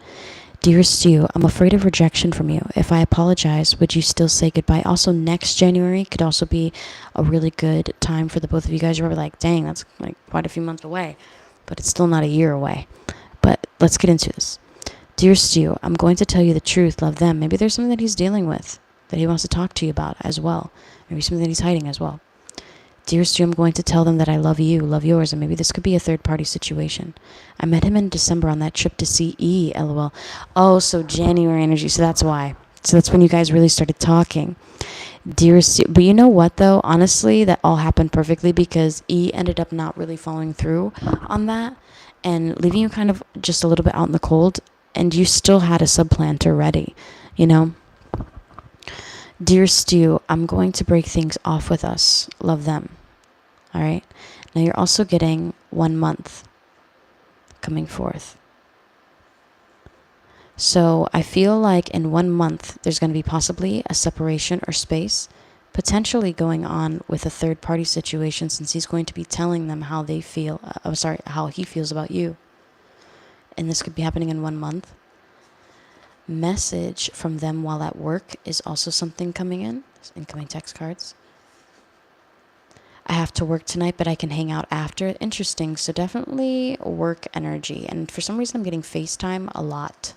Dearest you, I'm afraid of rejection from you. If I apologize, would you still say goodbye? Also, next January could also be a really good time for the both of you guys. You're probably like, dang, that's like quite a few months away. But it's still not a year away. But let's get into this. Dear Stu, I'm going to tell you the truth. Love them. Maybe there's something that he's dealing with that he wants to talk to you about as well. Maybe something that he's hiding as well. Dear Stu, I'm going to tell them that I love you, love yours, and maybe this could be a third-party situation. I met him in December on that trip to see E, LOL. Oh, so January energy, so that's why. So that's when you guys really started talking. Dear Stu, but you know what, though? Honestly, that all happened perfectly because E ended up not really following through on that and leaving you kind of just a little bit out in the cold, and you still had a subplanter ready, you know? Dear Stu, I'm going to break things off with us. Love them. All right. Now you're also getting 1 month coming forth. So I feel like in 1 month, there's going to be possibly a separation or space potentially going on with a third party situation, since he's going to be telling them how they feel. How he feels about you. And this could be happening in 1 month. Message from them while at work is also something coming in. Incoming text cards. I have to work tonight, but I can hang out after. Interesting. So definitely work energy. And for some reason, I'm getting FaceTime a lot.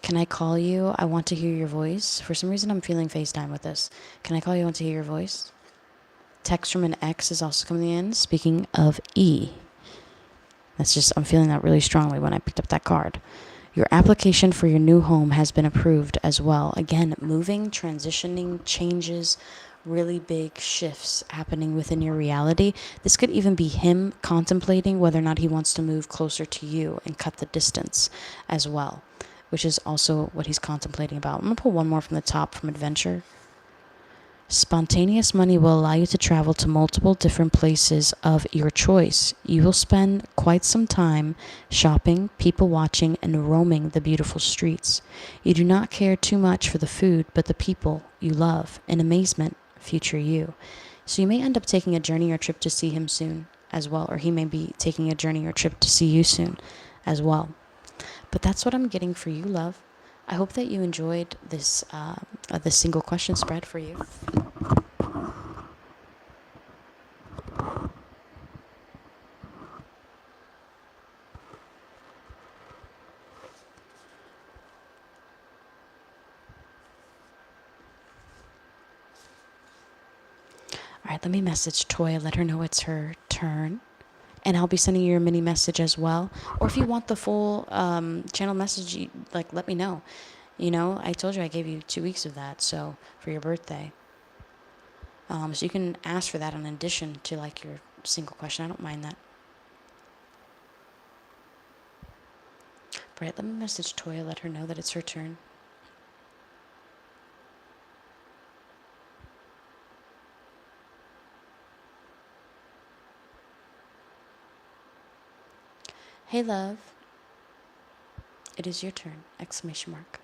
Can I call you? I want to hear your voice. For some reason, I'm feeling FaceTime with this. Can I call you? I want to hear your voice. Text from an ex is also coming in. Speaking of E. I'm feeling that really strongly when I picked up that card. Your application for your new home has been approved as well. Again, moving, transitioning, changes, really big shifts happening within your reality. This could even be him contemplating whether or not he wants to move closer to you and cut the distance as well, which is also what he's contemplating about. I'm going to pull one more from the top from Adventure. Spontaneous money will allow you to travel to multiple different places of your choice. You will spend quite some time shopping, people watching, and roaming the beautiful streets. You do not care too much for the food, but the people you love. In amazement, future you. So you may end up taking a journey or trip to see him soon as well, or he may be taking a journey or trip to see you soon as well. But that's what I'm getting for you, love. I hope that you enjoyed this single question spread for you. All right, let me message Toya, let her know it's her turn. And I'll be sending you a mini message as well. Or if you want the full channel message, let me know. You know, I told you I gave you 2 weeks of that, so for your birthday. So you can ask for that in addition to your single question. I don't mind that. Right, let me message Toya, let her know that it's her turn. Hey love, it is your turn, exclamation mark.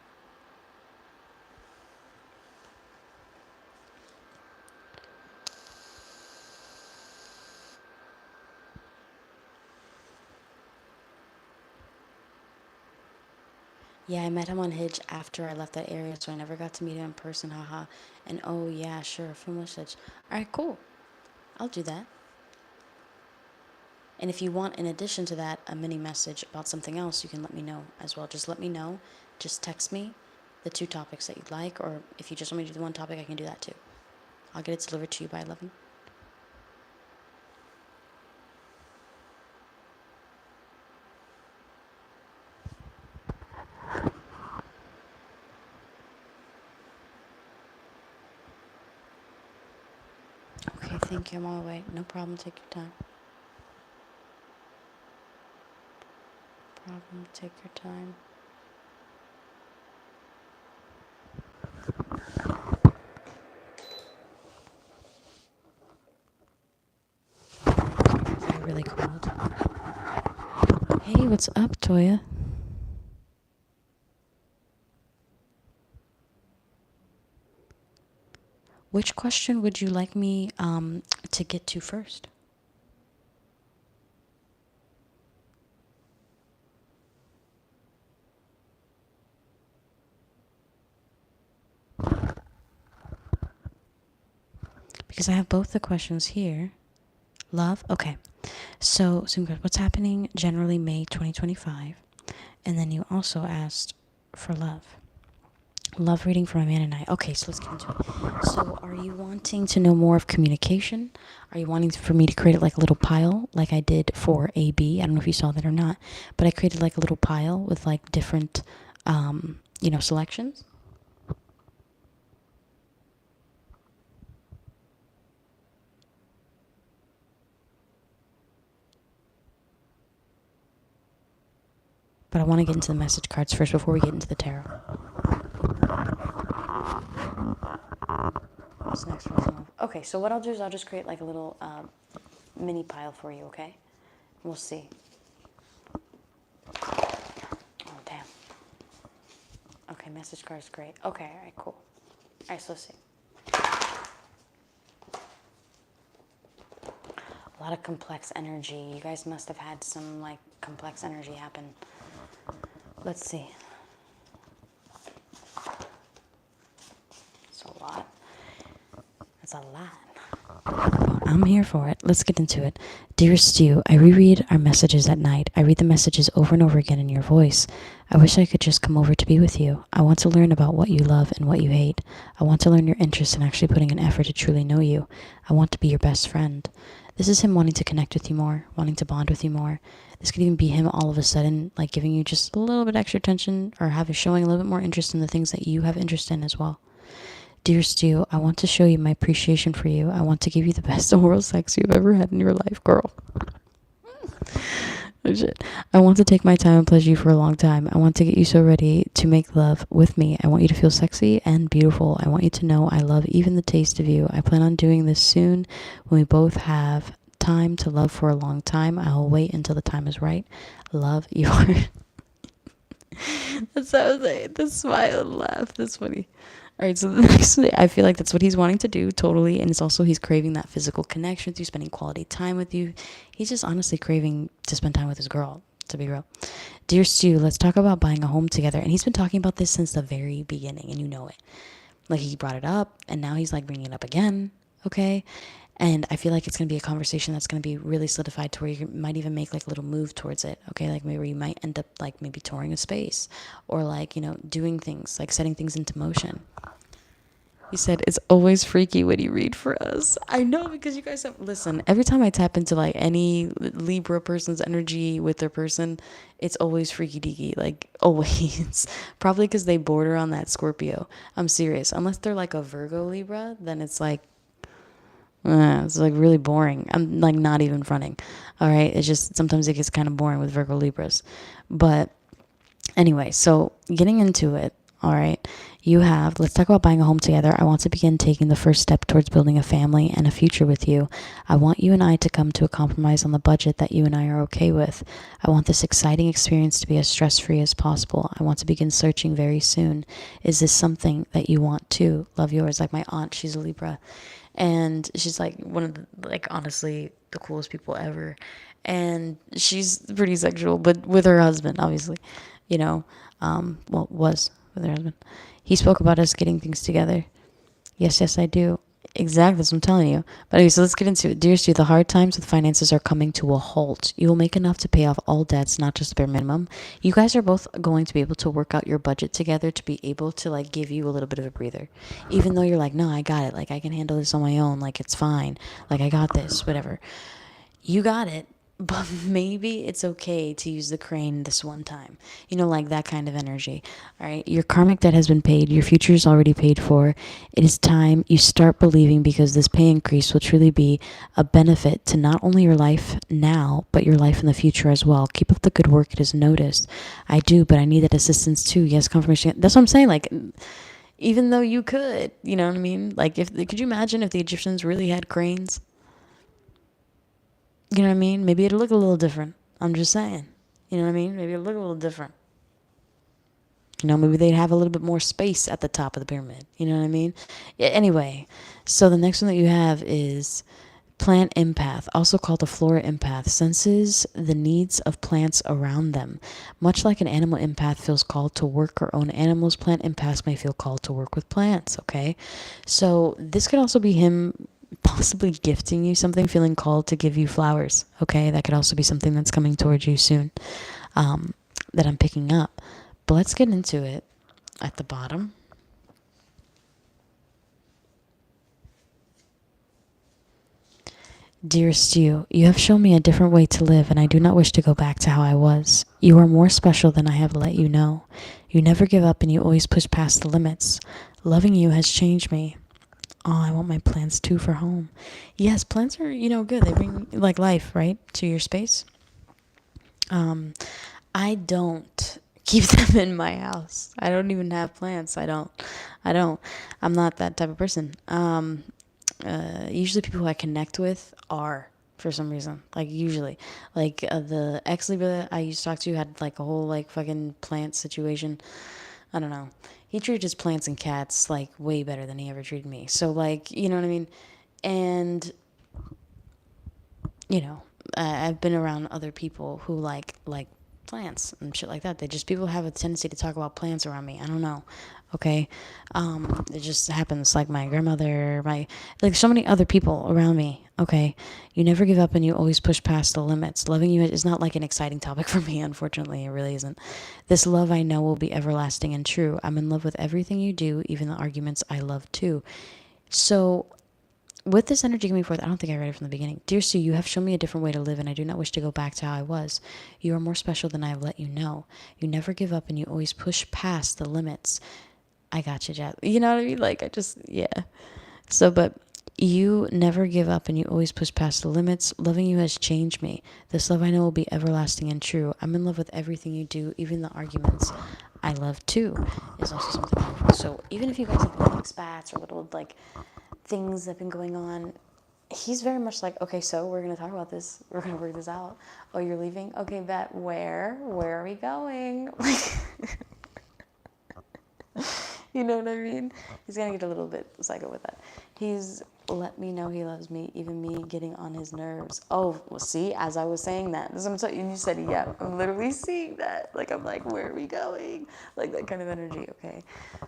Yeah, I met him on Hinge after I left that area, so I never got to meet him in person, haha. And oh yeah, sure, full message. Alright, cool. I'll do that. And if you want, in addition to that, a mini message about something else, you can let me know as well. Just let me know. Just text me the 2 topics that you'd like, or if you just want me to do the 1 topic, I can do that too. I'll get it delivered to you by 11. Okay, thank you. I'm on my way. No problem. Take your time. Take your time. Really cold. Hey, what's up, Toya? Which question would you like me to get to first? Because I have both the questions here. Love? Okay. So, what's happening generally May 2025? And then you also asked for love. Love reading for my man and I. Okay, so let's get into it. So are you wanting to know more of communication? Are you wanting for me to create it like a little pile like I did for AB? I don't know if you saw that or not, but I created like a little pile with like different, selections. But I want to get into the message cards first before we get into the tarot. What's next? Okay, so what I'll do is I'll just create like a little mini pile for you, okay? We'll see. Oh, damn. Okay, message card is great. Okay, all right, cool. All right, so let's see. A lot of complex energy. You guys must have had some like complex energy happen. Let's see. It's a lot. That's a lot. I'm here for it. Let's get into it. Dearest you, I reread our messages at night. I read the messages over and over again in your voice. I wish I could just come over to be with you. I want to learn about what you love and what you hate. I want to learn your interests and actually putting an effort to truly know you. I want to be your best friend. This is him wanting to connect with you more, wanting to bond with you more. This could even be him all of a sudden, like giving you just a little bit extra attention or showing a little bit more interest in the things that you have interest in as well. Dear Stu, I want to show you my appreciation for you. I want to give you the best oral sex you've ever had in your life, girl. Oh, shit. I want to take my time and pleasure you for a long time. I want to get you so ready to make love with me. I want you to feel sexy and beautiful. I want you to know I love even the taste of you. I plan on doing this soon when we both have time to love for a long time. I'll wait until the time is right. Love, your... That's how I was like, the smile and laugh. That's funny. All right, so the next day, I feel like that's what he's wanting to do, totally. And it's also he's craving that physical connection with you, spending quality time with you. He's just honestly craving to spend time with his girl, to be real. Dear Stu, let's talk about buying a home together. And he's been talking about this since the very beginning, and you know it. Like, he brought it up, and now he's like bringing it up again, okay? And I feel like it's going to be a conversation that's going to be really solidified to where you might even make like a little move towards it. Okay. Like maybe you might end up like maybe touring a space or like, doing things like setting things into motion. He said, it's always freaky when you read for us. I know, because you guys listen, every time I tap into like any Libra person's energy with their person, it's always freaky deaky. Like always. Probably because they border on that Scorpio. I'm serious. Unless they're like a Virgo Libra, then it's like, it's like really boring. I'm like not even fronting. All right. It's just sometimes it gets kind of boring with Virgo Libras. But anyway, so getting into it. All right. Let's talk about buying a home together. I want to begin taking the first step towards building a family and a future with you. I want you and I to come to a compromise on the budget that you and I are okay with. I want this exciting experience to be as stress-free as possible. I want to begin searching very soon. Is this something that you want too? Love, yours. Like my aunt, she's a Libra. And she's like one of the, like, honestly, the coolest people ever. And she's pretty sexual, but with her husband, obviously, was with her husband. He spoke about us getting things together. Yes, I do. Exactly, that's what I'm telling you. But anyway, so let's get into it. Dear Stu, the hard times with finances are coming to a halt. You will make enough to pay off all debts, not just the bare minimum. You guys are both going to be able to work out your budget together to be able to like give you a little bit of a breather. Even though you're like, no, I got it. Like I can handle this on my own. Like it's fine. Like I got this, whatever. You got it. But maybe it's okay to use the crane this one time. Like that kind of energy. All right. Your karmic debt has been paid. Your future is already paid for. It is time you start believing, because this pay increase will truly be a benefit to not only your life now, but your life in the future as well. Keep up the good work. It is noticed. I do, but I need that assistance too. Yes, confirmation. That's what I'm saying. Like, even though you could, you know what I mean? Like, could you imagine if the Egyptians really had cranes? You know what I mean? Maybe it'll look a little different. I'm just saying. You know what I mean? Maybe it'll look a little different. Maybe they'd have a little bit more space at the top of the pyramid. You know what I mean? Yeah, anyway, so the next one that you have is plant empath, also called a flora empath, senses the needs of plants around them. Much like an animal empath feels called to work or own animals, plant empaths may feel called to work with plants, okay? So this could also be him possibly gifting you something, feeling called to give you flowers, okay? That could also be something that's coming towards you soon. that I'm picking up. But let's get into it. At the bottom, dearest you, you have shown me a different way to live, and I do not wish to go back to how I was. You are more special than I have let you know. You never give up and you always push past the limits. Loving you has changed me. Oh, I want my plants too for home. Yes, plants are, good. They bring like life, right, to your space. I don't keep them in my house. I don't even have plants. I don't. I'm not that type of person. Usually people who I connect with are, for some reason. Like usually. Like the ex-Libra that I used to talk to had like a whole like fucking plant situation. I don't know. He treated his plants and cats like way better than he ever treated me. So like, you know what I mean? And I've been around other people who like plants and shit like that. People have a tendency to talk about plants around me. I don't know. Okay. It just happens. Like my grandmother, like so many other people around me. Okay. You never give up and you always push past the limits. Loving you is not like an exciting topic for me, unfortunately. It really isn't. This love I know will be everlasting and true. I'm in love with everything you do, even the arguments I love too. So with this energy coming forth, I don't think I read it from the beginning. Dear Sue, you have shown me a different way to live, and I do not wish to go back to how I was. You are more special than I have let you know. You never give up, and you always push past the limits. I got you, Jazz. You know what I mean? Like, yeah. So, but you never give up, and you always push past the limits. Loving you has changed me. This love I know will be everlasting and true. I'm in love with everything you do, even the arguments I love too. Is also something powerful. So, even if you guys have little spats or little, like, things that have been going on, he's very much like, okay, so we're going to talk about this. We're going to work this out. Oh, you're leaving? Okay, bet. Where are we going? Like, you know what I mean? He's going to get a little bit psycho with that. He's let me know he loves me, even me getting on his nerves. Oh, well, see, as I was saying that, you said, yeah, I'm literally seeing that. Like, I'm like, where are we going? Like, that kind of energy, okay?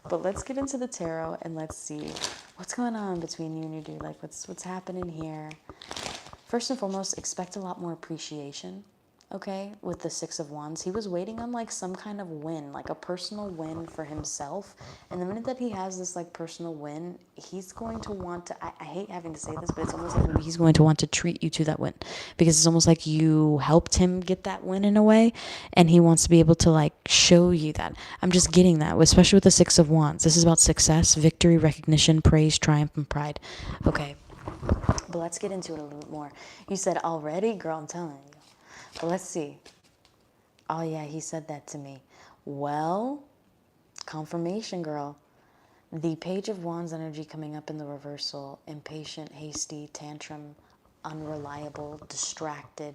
But let's get into the tarot and let's see what's going on between you and your dude. Like, what's happening here? First and foremost, expect a lot more appreciation. Okay, with the Six of Wands, he was waiting on like some kind of win, like a personal win for himself. And the minute that he has this like personal win, he's going to want to, I hate having to say this, but it's almost like maybe he's going to want to treat you to that win, because it's almost like you helped him get that win in a way, and he wants to be able to like show you that. I'm just getting that, especially with the Six of Wands. This is about success, victory, recognition, praise, triumph, and pride. Okay, but let's get into it a little bit more. You said already, girl, I'm telling you. But let's see. Oh, yeah, he said that to me. Well, confirmation, girl. The Page of Wands energy coming up in the reversal. Impatient, hasty, tantrum, unreliable, distracted.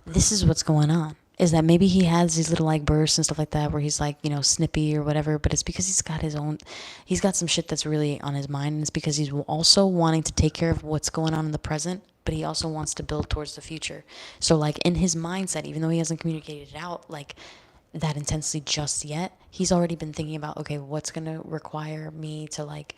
This is what's going on. Is that maybe he has these little like bursts and stuff like that where he's like, snippy or whatever, but it's because he's got some shit that's really on his mind, and it's because he's also wanting to take care of what's going on in the present, but he also wants to build towards the future. So like in his mindset, even though he hasn't communicated it out like that intensely just yet, he's already been thinking about, okay, what's going to require me to like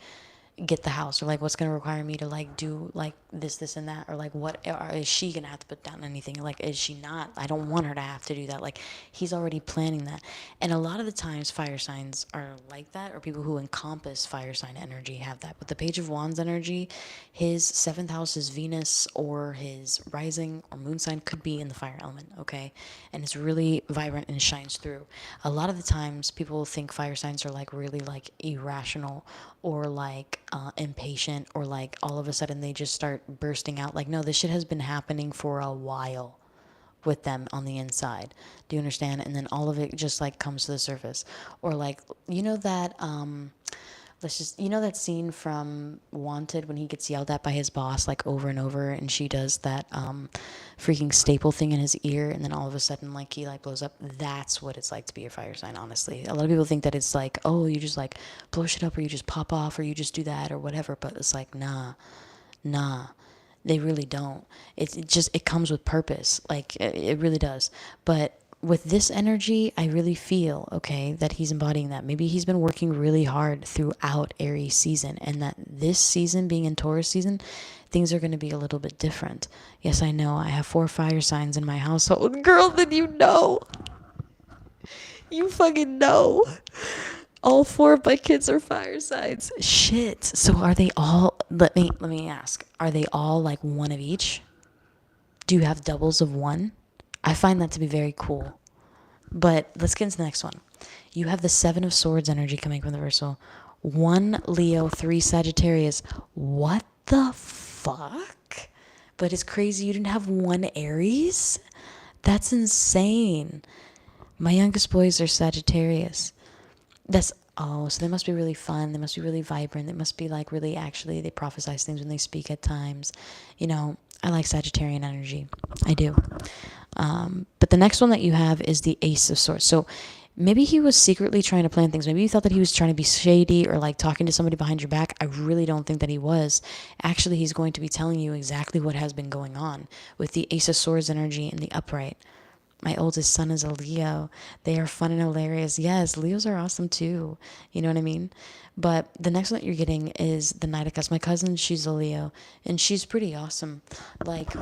get the house, or like what's going to require me to like do like this and that, or like what is she going to have to put down anything, like is she not, I don't want her to have to do that. Like he's already planning that. And a lot of the times fire signs are like that, or people who encompass fire sign energy have that. But the Page of Wands energy, his 7th house is Venus, or his rising or moon sign could be in the fire element, okay? And it's really vibrant and shines through. A lot of the times people think fire signs are like really like irrational, or like impatient, or like all of a sudden they just start bursting out. Like, no, this shit has been happening for a while with them on the inside. Do you understand? And then all of it just like comes to the surface. Or like, that that scene from Wanted when he gets yelled at by his boss like over and over, and she does that freaking staple thing in his ear, and then all of a sudden like he like blows up. That's what it's like to be a fire sign, honestly. A lot of people think that it's like, oh, you just like blow shit up, or you just pop off, or you just do that or whatever, but it's like nah, they really don't. It comes with purpose, like it really does. But with this energy, I really feel, okay, that he's embodying that. Maybe he's been working really hard throughout Aries season, and that this season, being in Taurus season, things are going to be a little bit different. Yes, I know. I have 4 fire signs in my household. Girl, then you know. You fucking know. All 4 of my kids are fire signs. Shit. So are they all, let me ask. Are they all like one of each? Do you have doubles of one? I find that to be very cool. But let's get into the next one. You have the 7 of Swords energy coming from the reversal. 1 Leo, 3 Sagittarius. What the fuck? But it's crazy you didn't have 1 Aries? That's insane. My youngest boys are Sagittarius. So they must be really fun. They must be really vibrant. They must be like really actually, they prophesize things when they speak at times. You know, I like Sagittarian energy. I do. But the next one that you have is the Ace of Swords. So maybe he was secretly trying to plan things. Maybe you thought that he was trying to be shady or like talking to somebody behind your back. I really don't think that he was. Actually, he's going to be telling you exactly what has been going on with the Ace of Swords energy in the upright. My oldest son is a Leo. They are fun and hilarious. Yes, Leos are awesome too. You know what I mean? But the next one that you're getting is the Knight of Cups. My cousin, she's a Leo, and she's pretty awesome. Like,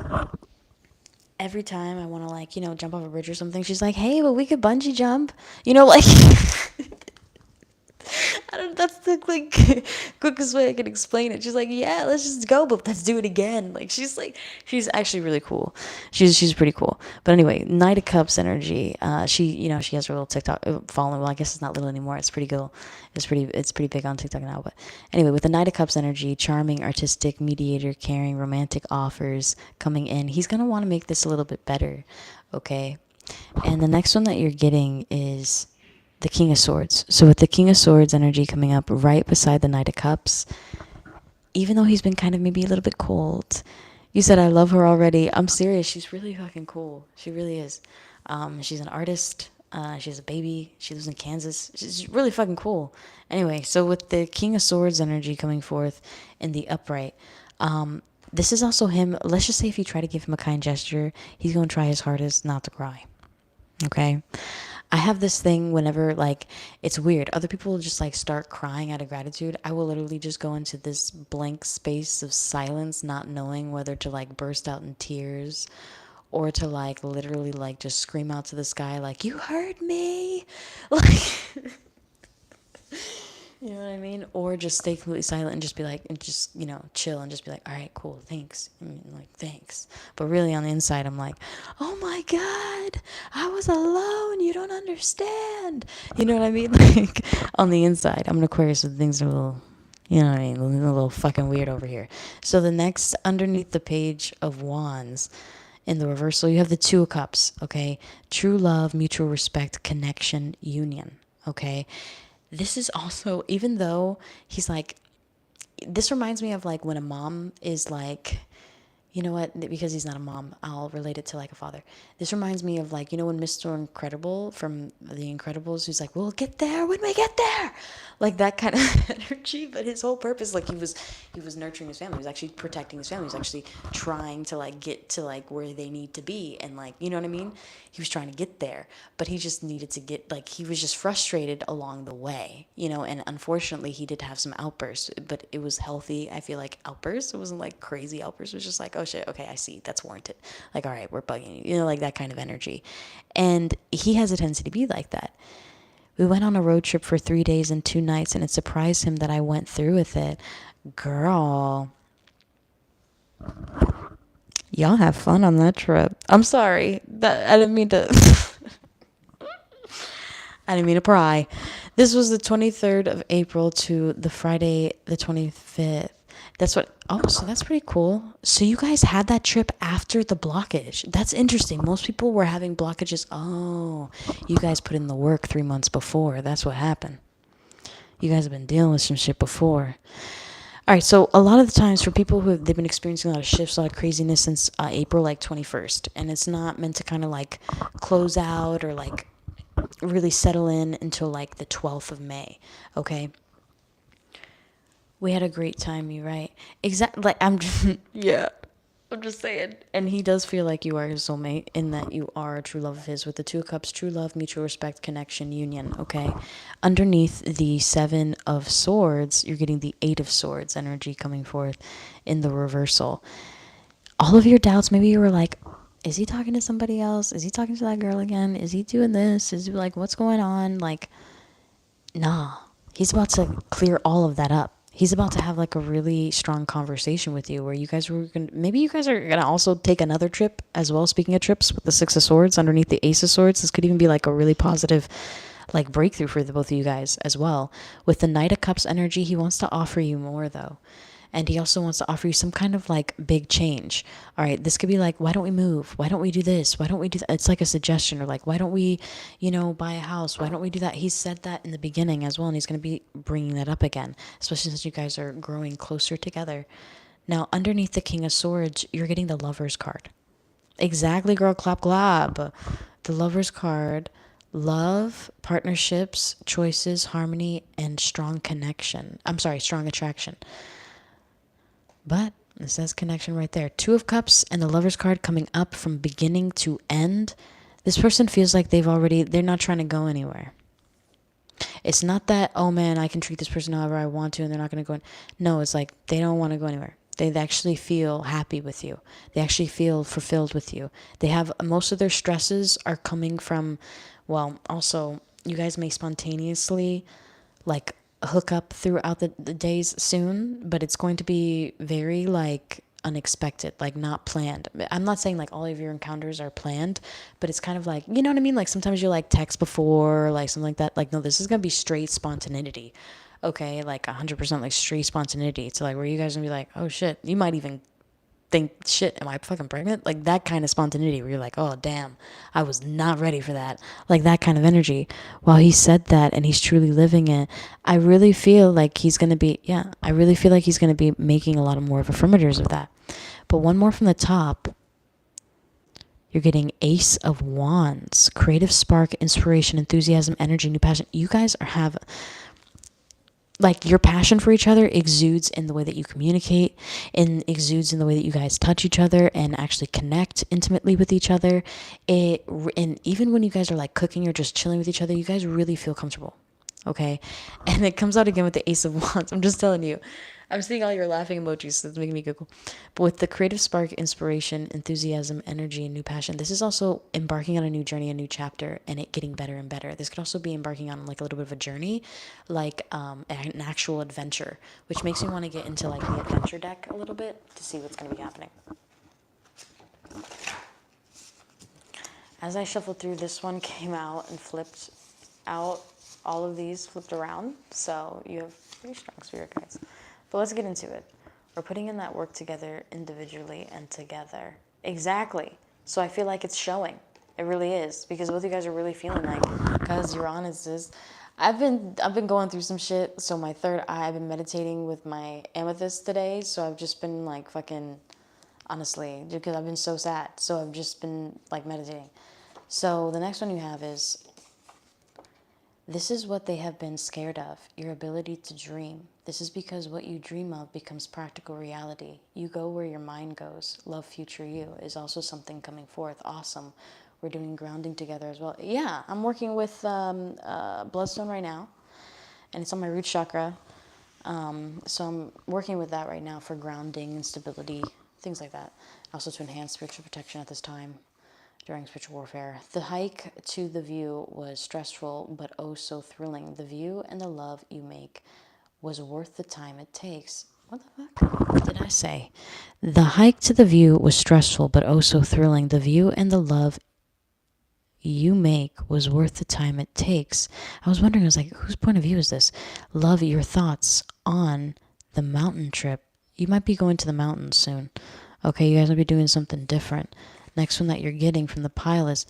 every time I want to, like, jump off a bridge or something, she's like, hey, well, we could bungee jump. Like, I don't, that's the like quickest way I can explain it. She's like, yeah, let's just go, but let's do it again. Like, she's actually really cool. She's pretty cool. But anyway, Knight of Cups energy. She has her little TikTok following. Well, I guess it's not little anymore. It's pretty cool. It's pretty big on TikTok now. But anyway, with the Knight of Cups energy, charming, artistic, mediator, caring, romantic offers coming in. He's gonna want to make this a little bit better. Okay. And the next one that you're getting is the King of Swords. So with the King of Swords energy coming up right beside the Knight of Cups, even though he's been kind of maybe a little bit cold, you said, I love her already. I'm serious. She's really fucking cool. She really is. She's an artist. She has a baby. She lives in Kansas. She's really fucking cool. Anyway, so with the King of Swords energy coming forth in the upright, this is also him. Let's just say if you try to give him a kind gesture, he's going to try his hardest not to cry. Okay? I have this thing whenever, like, it's weird. Other people will just, like, start crying out of gratitude. I will literally just go into this blank space of silence, not knowing whether to, like, burst out in tears or to, like, literally, like, just scream out to the sky, like, you heard me? Like, you know what I mean? Or just stay completely silent and just be like, and just, chill and just be like, all right, cool, thanks. Like, thanks. But really on the inside, I'm like, oh my God, I was alone. You don't understand. You know what I mean? Like, on the inside, I'm an Aquarius, so things are a little, you know what I mean? A little fucking weird over here. So the next, underneath the Page of Wands, in the reversal, you have the Two of Cups, okay? True love, mutual respect, connection, union, okay? This is also, even though he's like, this reminds me of like when a mom is like, you know what, because he's not a mom, I'll relate it to like a father. This reminds me of like, when Mr. Incredible from The Incredibles, who's like, we'll get there when we get there. Like that kind of energy, but his whole purpose, like he was nurturing his family. He was actually protecting his family. He was actually trying to like get to like where they need to be. And like, you know what I mean? He was trying to get there, but he just needed to get, like, he was just frustrated along the way, and unfortunately he did have some outbursts, but it was healthy. I feel like outbursts. It wasn't like crazy outbursts. It was just like, oh shit, okay, I see, that's warranted. Like, all right, we're bugging you, like that kind of energy. And he has a tendency to be like that. We went on a road trip for 3 days and 2 nights, and it surprised him that I went through with it. Girl, y'all have fun on that trip. I'm sorry. I didn't mean to. I didn't mean to pry. This was the 23rd of April to the Friday, the 25th. So that's pretty cool. So you guys had that trip after the blockage. That's interesting. Most people were having blockages. Oh, you guys put in the work 3 months before. That's what happened. You guys have been dealing with some shit before. All right, so a lot of the times for people they've been experiencing a lot of shifts, a lot of craziness since April, like 21st. And it's not meant to kind of like close out or like really settle in until like the 12th of May, okay? We had a great time, you right? Exactly. Like, I'm just saying. And he does feel like you are his soulmate in that you are a true love of his with the Two of Cups, true love, mutual respect, connection, union, okay? Underneath the 7 of Swords, you're getting the 8 of Swords energy coming forth in the reversal. All of your doubts, maybe you were like, is he talking to somebody else? Is he talking to that girl again? Is he doing this? Is he like, what's going on? Like, nah, he's about to clear all of that up. He's about to have like a really strong conversation with you where you guys were going to, maybe you guys are going to also take another trip as well. Speaking of trips, with the Six of Swords underneath the Ace of Swords, this could even be like a really positive like breakthrough for the both of you guys as well. With the Knight of Cups energy, he wants to offer you more though. And he also wants to offer you some kind of like big change. All right, this could be like, why don't we move? Why don't we do this? Why don't we do that? It's like a suggestion, or like, why don't we, buy a house? Why don't we do that? He said that in the beginning as well, and he's going to be bringing that up again, especially since you guys are growing closer together. Now, underneath the King of Swords, you're getting the Lover's card. Exactly, girl, clap, clap. The Lover's card. Love, partnerships, choices, harmony, and strong connection. I'm sorry, strong attraction. But it says connection right there. Two of Cups and the Lover's card coming up from beginning to end. This person feels like they're not trying to go anywhere. It's not that, oh man, I can treat this person however I want to and they're not going to go in. No, it's like they don't want to go anywhere. They actually feel happy with you. They actually feel fulfilled with you. They have, most of their stresses are coming from, well, also, you guys may spontaneously, like, hook up throughout the days soon, but it's going to be very like unexpected, like not planned. I'm not saying like all of your encounters are planned, but it's kind of like, you know what I mean? Like sometimes you like text before, like something like that. Like, no, this is going to be straight spontaneity. Okay. Like 100% like straight spontaneity. It's like where you guys are going to be like, oh shit, you might even think, shit, am I fucking pregnant? Like that kind of spontaneity where you're like, oh damn, I was not ready for that. Like that kind of energy. While he said that and he's truly living it, I really feel like he's going to be, I really feel like he's going to be making a lot of more of affirmators of that. But one more from the top, you're getting Ace of Wands, creative spark, inspiration, enthusiasm, energy, new passion. You guys have, like, your passion for each other exudes in the way that you communicate, and exudes in the way that you guys touch each other and actually connect intimately with each other. And even when you guys are like cooking or just chilling with each other, you guys really feel comfortable. Okay. And it comes out again with the Ace of Wands. I'm just telling you, I'm seeing all your laughing emojis, so it's making me giggle. But with the creative spark, inspiration, enthusiasm, energy, and new passion, this is also embarking on a new journey, a new chapter, and it getting better and better. This could also be embarking on like a little bit of a journey, like an actual adventure, which makes me want to get into like the adventure deck a little bit to see what's going to be happening. As I shuffled through, this one came out and flipped out. All of these flipped around, so you have pretty strong spirit guides. But let's get into it. We're putting in that work together individually and together. Exactly. So I feel like it's showing. It really is, because both of you guys are really feeling like, because Uranus is. I've been going through some shit. So my third eye, I've been meditating with my amethyst today. So I've just been like fucking, honestly, because I've been so sad. So I've just been like meditating. So the next one you have is, this is what they have been scared of, your ability to dream. This is because what you dream of becomes practical reality. You go where your mind goes. Love future you is also something coming forth. Awesome. We're doing grounding together as well. Yeah, I'm working with Bloodstone right now, and it's on my root chakra. So I'm working with that right now for grounding and stability, things like that. Also to enhance spiritual protection at this time during spiritual warfare. The hike to the view was stressful, but oh so thrilling. The view and the love you make was worth the time it takes. What the fuck? What did I say? The hike to the view was stressful, but oh so thrilling. The view and the love you make was worth the time it takes. I was wondering, I was like, whose point of view is this? Love, your thoughts on the mountain trip. You might be going to the mountains soon. Okay, you guys will be doing something different. Next one that you're getting from the pile is,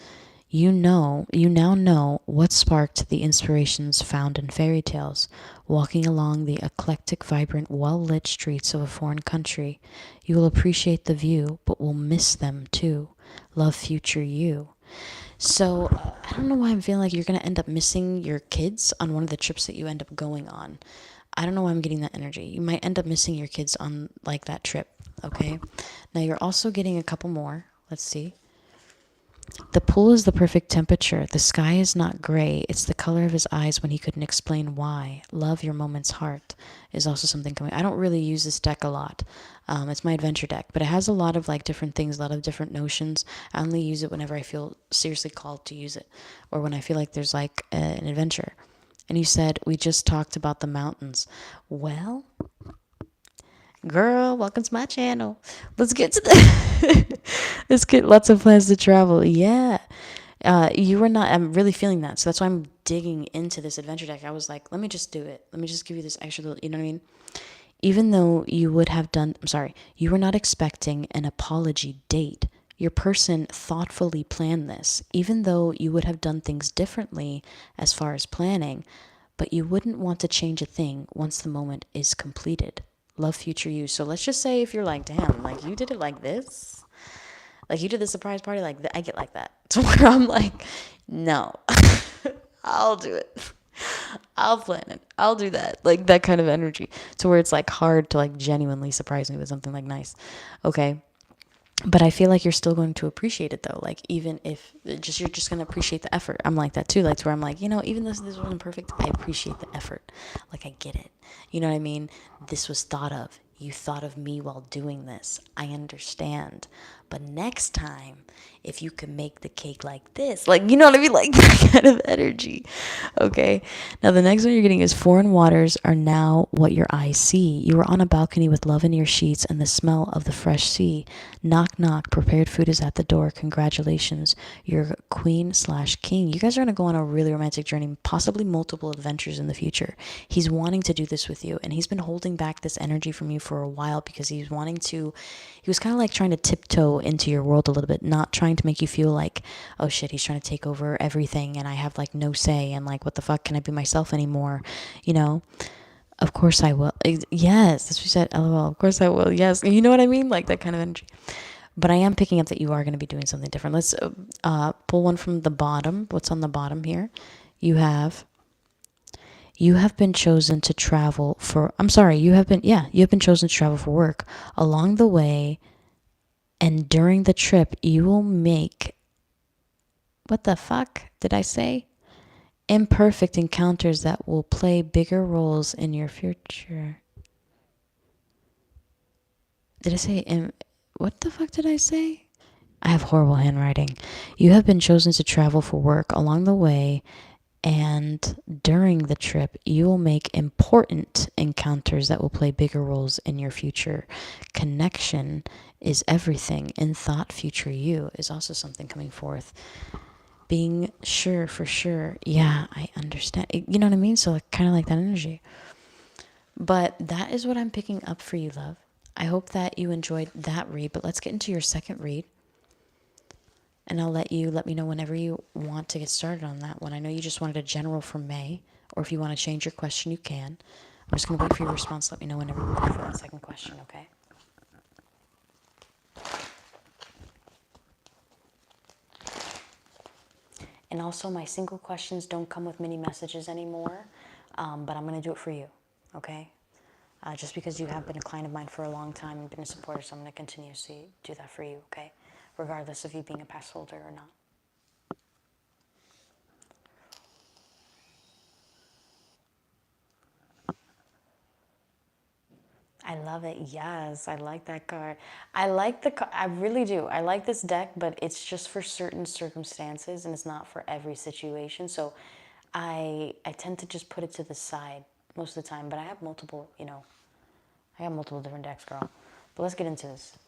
you now know what sparked the inspirations found in fairy tales. Walking along the eclectic, vibrant, well-lit streets of a foreign country, you will appreciate the view, but will miss them too. Love future you. So I don't know why I'm feeling like you're going to end up missing your kids on one of the trips that you end up going on. I don't know why I'm getting that energy. You might end up missing your kids on like that trip. Okay. Now you're also getting a couple more. Let's see. The pool is the perfect temperature. The sky is not gray. It's the color of his eyes when he couldn't explain why. Love your moment's heart is also something coming. I don't really use this deck a lot. It's my adventure deck, but it has a lot of like different things, a lot of different notions. I only use it whenever I feel seriously called to use it, or when I feel like there's like an adventure. And you said we just talked about the mountains. Well, girl, welcome to my channel. Let's get to the let's get lots of plans to travel. Yeah. You were not, I'm really feeling that. So that's why I'm digging into this adventure deck. I was like, let me just do it. Let me just give you this extra little, you know what I mean? Even though you would have done, I'm sorry, you were not expecting an apology date. Your person thoughtfully planned this, even though you would have done things differently as far as planning, but you wouldn't want to change a thing once the moment is completed. Love, future you. So let's just say if you're like, damn, like you did it like this, like you did the surprise party like that, I get like that. To where I'm like, no, I'll do it. I'll plan it. I'll do that. Like that kind of energy. To where it's like hard to like genuinely surprise me with something like nice. Okay. But I feel like you're still going to appreciate it though. Like even if just you're just gonna appreciate the effort. I'm like that too. Like to where I'm like, you know, even though this wasn't perfect, I appreciate the effort. Like I get it. You know what I mean? This was thought of. You thought of me while doing this. I understand. But next time, if you can make the cake like this, like, you know what I mean? Like that kind of energy. Okay. Now, the next one you're getting is foreign waters are now what your eyes see. You are on a balcony with love in your sheets and the smell of the fresh sea. Knock, knock. Prepared food is at the door. Congratulations. You're queen/king. You guys are going to go on a really romantic journey, possibly multiple adventures in the future. He's wanting to do this with you, and he's been holding back this energy from you for a while because he was kind of like trying to tiptoe into your world a little bit, not trying to make you feel like, oh shit, he's trying to take over everything and I have like no say and like, what the fuck, can I be myself anymore? You know, of course I will. Yes, that's what you said. LOL. Of course I will. Yes. You know what I mean? Like that kind of energy. But I am picking up that you are going to be doing something different. Let's pull one from the bottom. What's on the bottom here? You have been chosen to travel for, you have been chosen to travel for work. Along the way and during the trip, you will make, what the fuck did I say? Imperfect encounters that will play bigger roles in your future. Did I say, what the fuck did I say? I have horrible handwriting. You have been chosen to travel for work. Along the way and during the trip, you will make important encounters that will play bigger roles in your future. Connection is everything. In thought, future you is also something coming forth. Being sure for sure. Yeah, I understand. You know what I mean? So like, kind of like that energy. But that is what I'm picking up for you, love. I hope that you enjoyed that read, but let's get into your second read. And I'll let me know whenever you want to get started on that one. I know you just wanted a general for May, or if you want to change your question, you can. I'm just going to wait for your response. Let me know whenever you're ready for that second question, okay? And also, my single questions don't come with mini messages anymore, but I'm going to do it for you, okay? Just because you have been a client of mine for a long time and been a supporter, so I'm going to continuously do that for you, okay? Regardless of you being a pass holder or not. I love it. Yes, I like that card. I like I really do. I like this deck, but it's just for certain circumstances and it's not for every situation. So I tend to just put it to the side most of the time, but I have multiple, I have multiple different decks, girl. But let's get into this.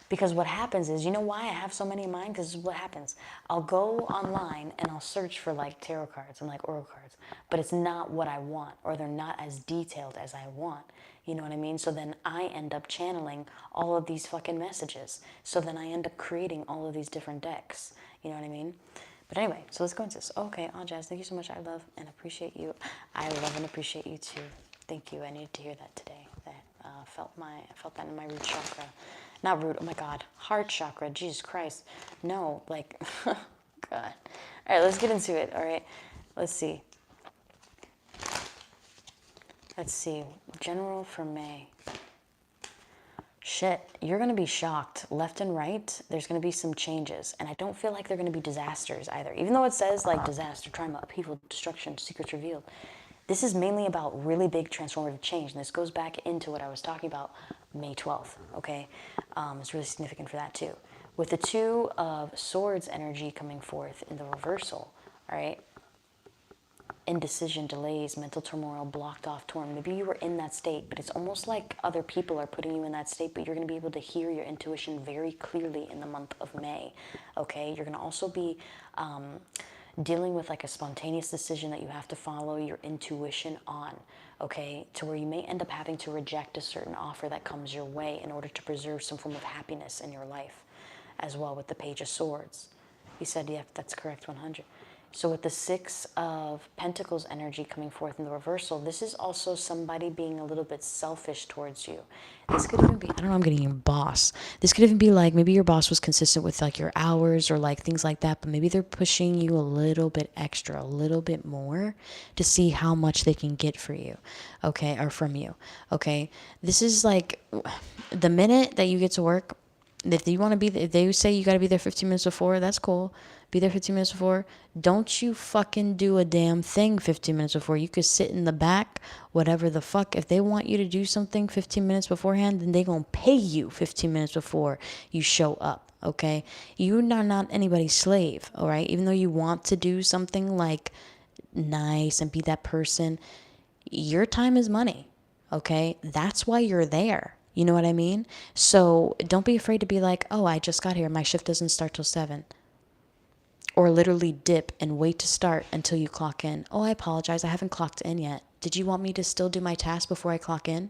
Because what happens is, you know why I have so many in mind? Because this is what happens. I'll go online and I'll search for like tarot cards and like oracle cards, but it's not what I want, or they're not as detailed as I want. You know what I mean? So then I end up channeling all of these fucking messages. So then I end up creating all of these different decks. You know what I mean? But anyway, so let's go into this. Okay, Jazz, thank you so much. I love and appreciate you. I love and appreciate you too. Thank you. I needed to hear that today. I felt that in my root chakra. Not root, oh my God. Heart chakra, Jesus Christ. No, like, God. All right, let's get into it, all right? Let's see. General for May. Shit, you're going to be shocked. Left and right, there's going to be some changes. And I don't feel like they're going to be disasters either. Even though it says, like, disaster, trauma, upheaval, destruction, secrets revealed. This is mainly about really big transformative change. And this goes back into what I was talking about May 12th, okay? It's really significant for that too. With the Two of Swords energy coming forth in the reversal, all right? Indecision, delays, mental turmoil, blocked off, torn. Maybe you were in that state, but it's almost like other people are putting you in that state, but you're going to be able to hear your intuition very clearly in the month of May, okay? You're going to also be dealing with like a spontaneous decision that you have to follow your intuition on, okay? To where you may end up having to reject a certain offer that comes your way in order to preserve some form of happiness in your life, as well with the Page of Swords. You said, yeah, that's correct, 100. So with the Six of Pentacles energy coming forth in the reversal, this is also somebody being a little bit selfish towards you. This could even be, I don't know, I'm getting your boss. This could even be like, maybe your boss was consistent with like your hours or like things like that, but maybe they're pushing you a little bit extra, a little bit more to see how much they can get for you, okay, or from you, okay? This is like, the minute that you get to work, if you want to be, if they say you got to be there 15 minutes before, that's cool. Be there 15 minutes before. Don't you fucking do a damn thing 15 minutes before. You could sit in the back, whatever the fuck. If they want you to do something 15 minutes beforehand, then they gonna pay you 15 minutes before you show up, okay? You're not anybody's slave, all right? Even though you want to do something like nice and be that person, your time is money, okay? That's why you're there. You know what I mean? So don't be afraid to be like, oh, I just got here. My shift doesn't start till 7. Or literally dip and wait to start until you clock in. Oh, I apologize. I haven't clocked in yet. Did you want me to still do my task before I clock in?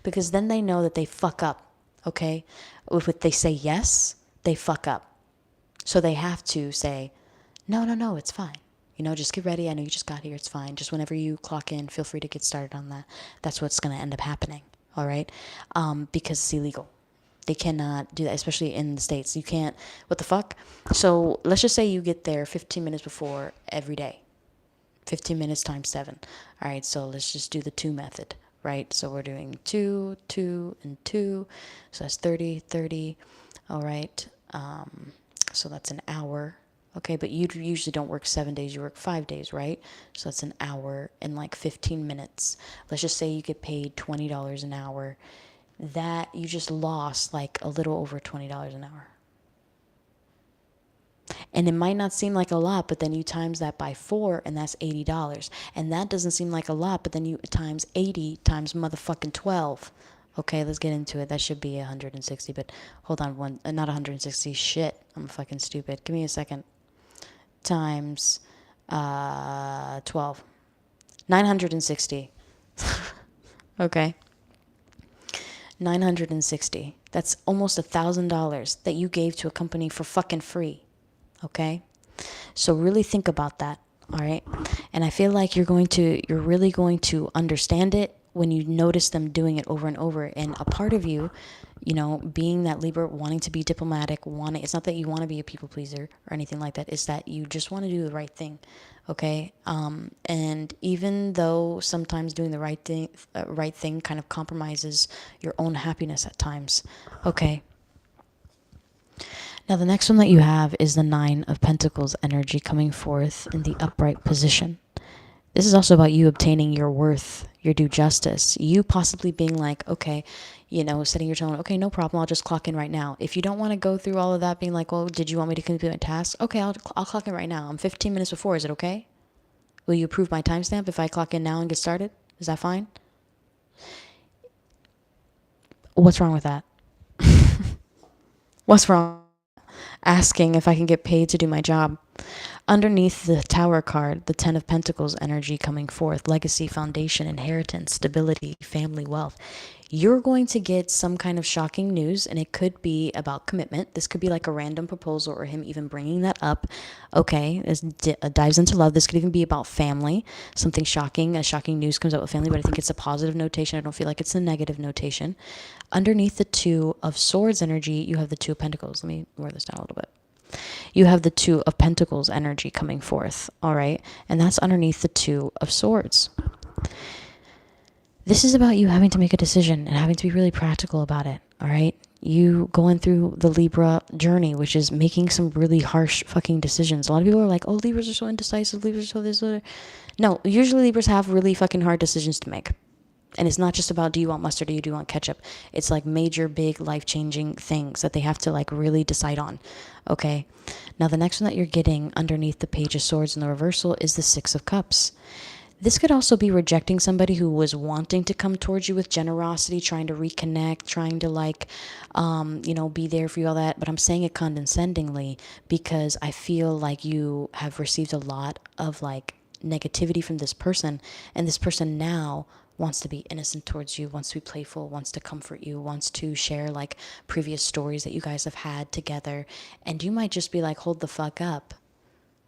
Because then they know that they fuck up, okay? If they say yes, they fuck up. So they have to say, no, it's fine. You know, just get ready. I know you just got here. It's fine. Just whenever you clock in, feel free to get started on that. That's what's going to end up happening. All right. Because it's illegal. They cannot do that, especially in the States. You can't, what the fuck? So let's just say you get there 15 minutes before every day. 15 minutes times 7. All right. So let's just do the 2 method, right? So we're doing 2, 2, and 2. So that's 30, 30. All right. So that's an hour. Okay. But you usually don't work 7 days. You work 5 days, right? So that's an hour and like 15 minutes. Let's just say you get paid $20 an hour. That you just lost like a little over $20 an hour. And it might not seem like a lot, but then you times that by 4 and that's $80. And that doesn't seem like a lot, but then you times 80 times motherfucking 12. Okay, let's get into it. That should be 160, but hold on, not 160, shit. I'm fucking stupid. Give me a second. Times 12. 960. Okay. 960. That's almost $1,000 that you gave to a company for fucking free. Okay? So really think about that. All right? And I feel like you're really going to understand it when you notice them doing it over and over. And a part of you, you know, being that Libra, wanting to be diplomatic, it's not that you want to be a people pleaser or anything like that. It's that you just want to do the right thing. Okay. And even though sometimes doing the right thing kind of compromises your own happiness at times. Okay. Now the next one that you have is the 9 of Pentacles energy coming forth in the upright position. This is also about you obtaining your worth, your due justice. You possibly being like, okay, you know, setting your tone, okay, no problem, I'll just clock in right now. If you don't want to go through all of that being like, well, did you want me to complete my task? Okay, I'll clock in right now. I'm 15 minutes before. Is it okay? Will you approve my timestamp if I clock in now and get started? Is that fine? What's wrong with that? What's wrong? Asking if I can get paid to do my job. Underneath the Tower card, the 10 of Pentacles energy coming forth, legacy, foundation, inheritance, stability, family, wealth. You're going to get some kind of shocking news, and it could be about commitment. This could be like a random proposal or him even bringing that up. Okay, this dives into love. This could even be about family, something shocking. A shocking news comes out with family, but I think it's a positive notation. I don't feel like it's a negative notation. Underneath the 2 of Swords energy, you have the 2 of Pentacles. Let me wear this down a little bit. You have the 2 of Pentacles energy coming forth, all right? And that's underneath the 2 of Swords. This is about you having to make a decision and having to be really practical about it, all right? you going through the Libra journey, which is making some really harsh fucking decisions. A lot of people are like, oh, Libras are so indecisive, Libras are so this, other. No, usually Libras have really fucking hard decisions to make. And it's not just about, do you want mustard or do you want ketchup? It's like major, big, life-changing things that they have to like really decide on. Okay. Now the next one that you're getting underneath the Page of Swords in the reversal is the Six of Cups. This could also be rejecting somebody who was wanting to come towards you with generosity, trying to reconnect, trying to like, be there for you, all that. But I'm saying it condescendingly because I feel like you have received a lot of like negativity from this person. And this person now wants to be innocent towards you, wants to be playful, wants to comfort you, wants to share like previous stories that you guys have had together. And you might just be like, hold the fuck up.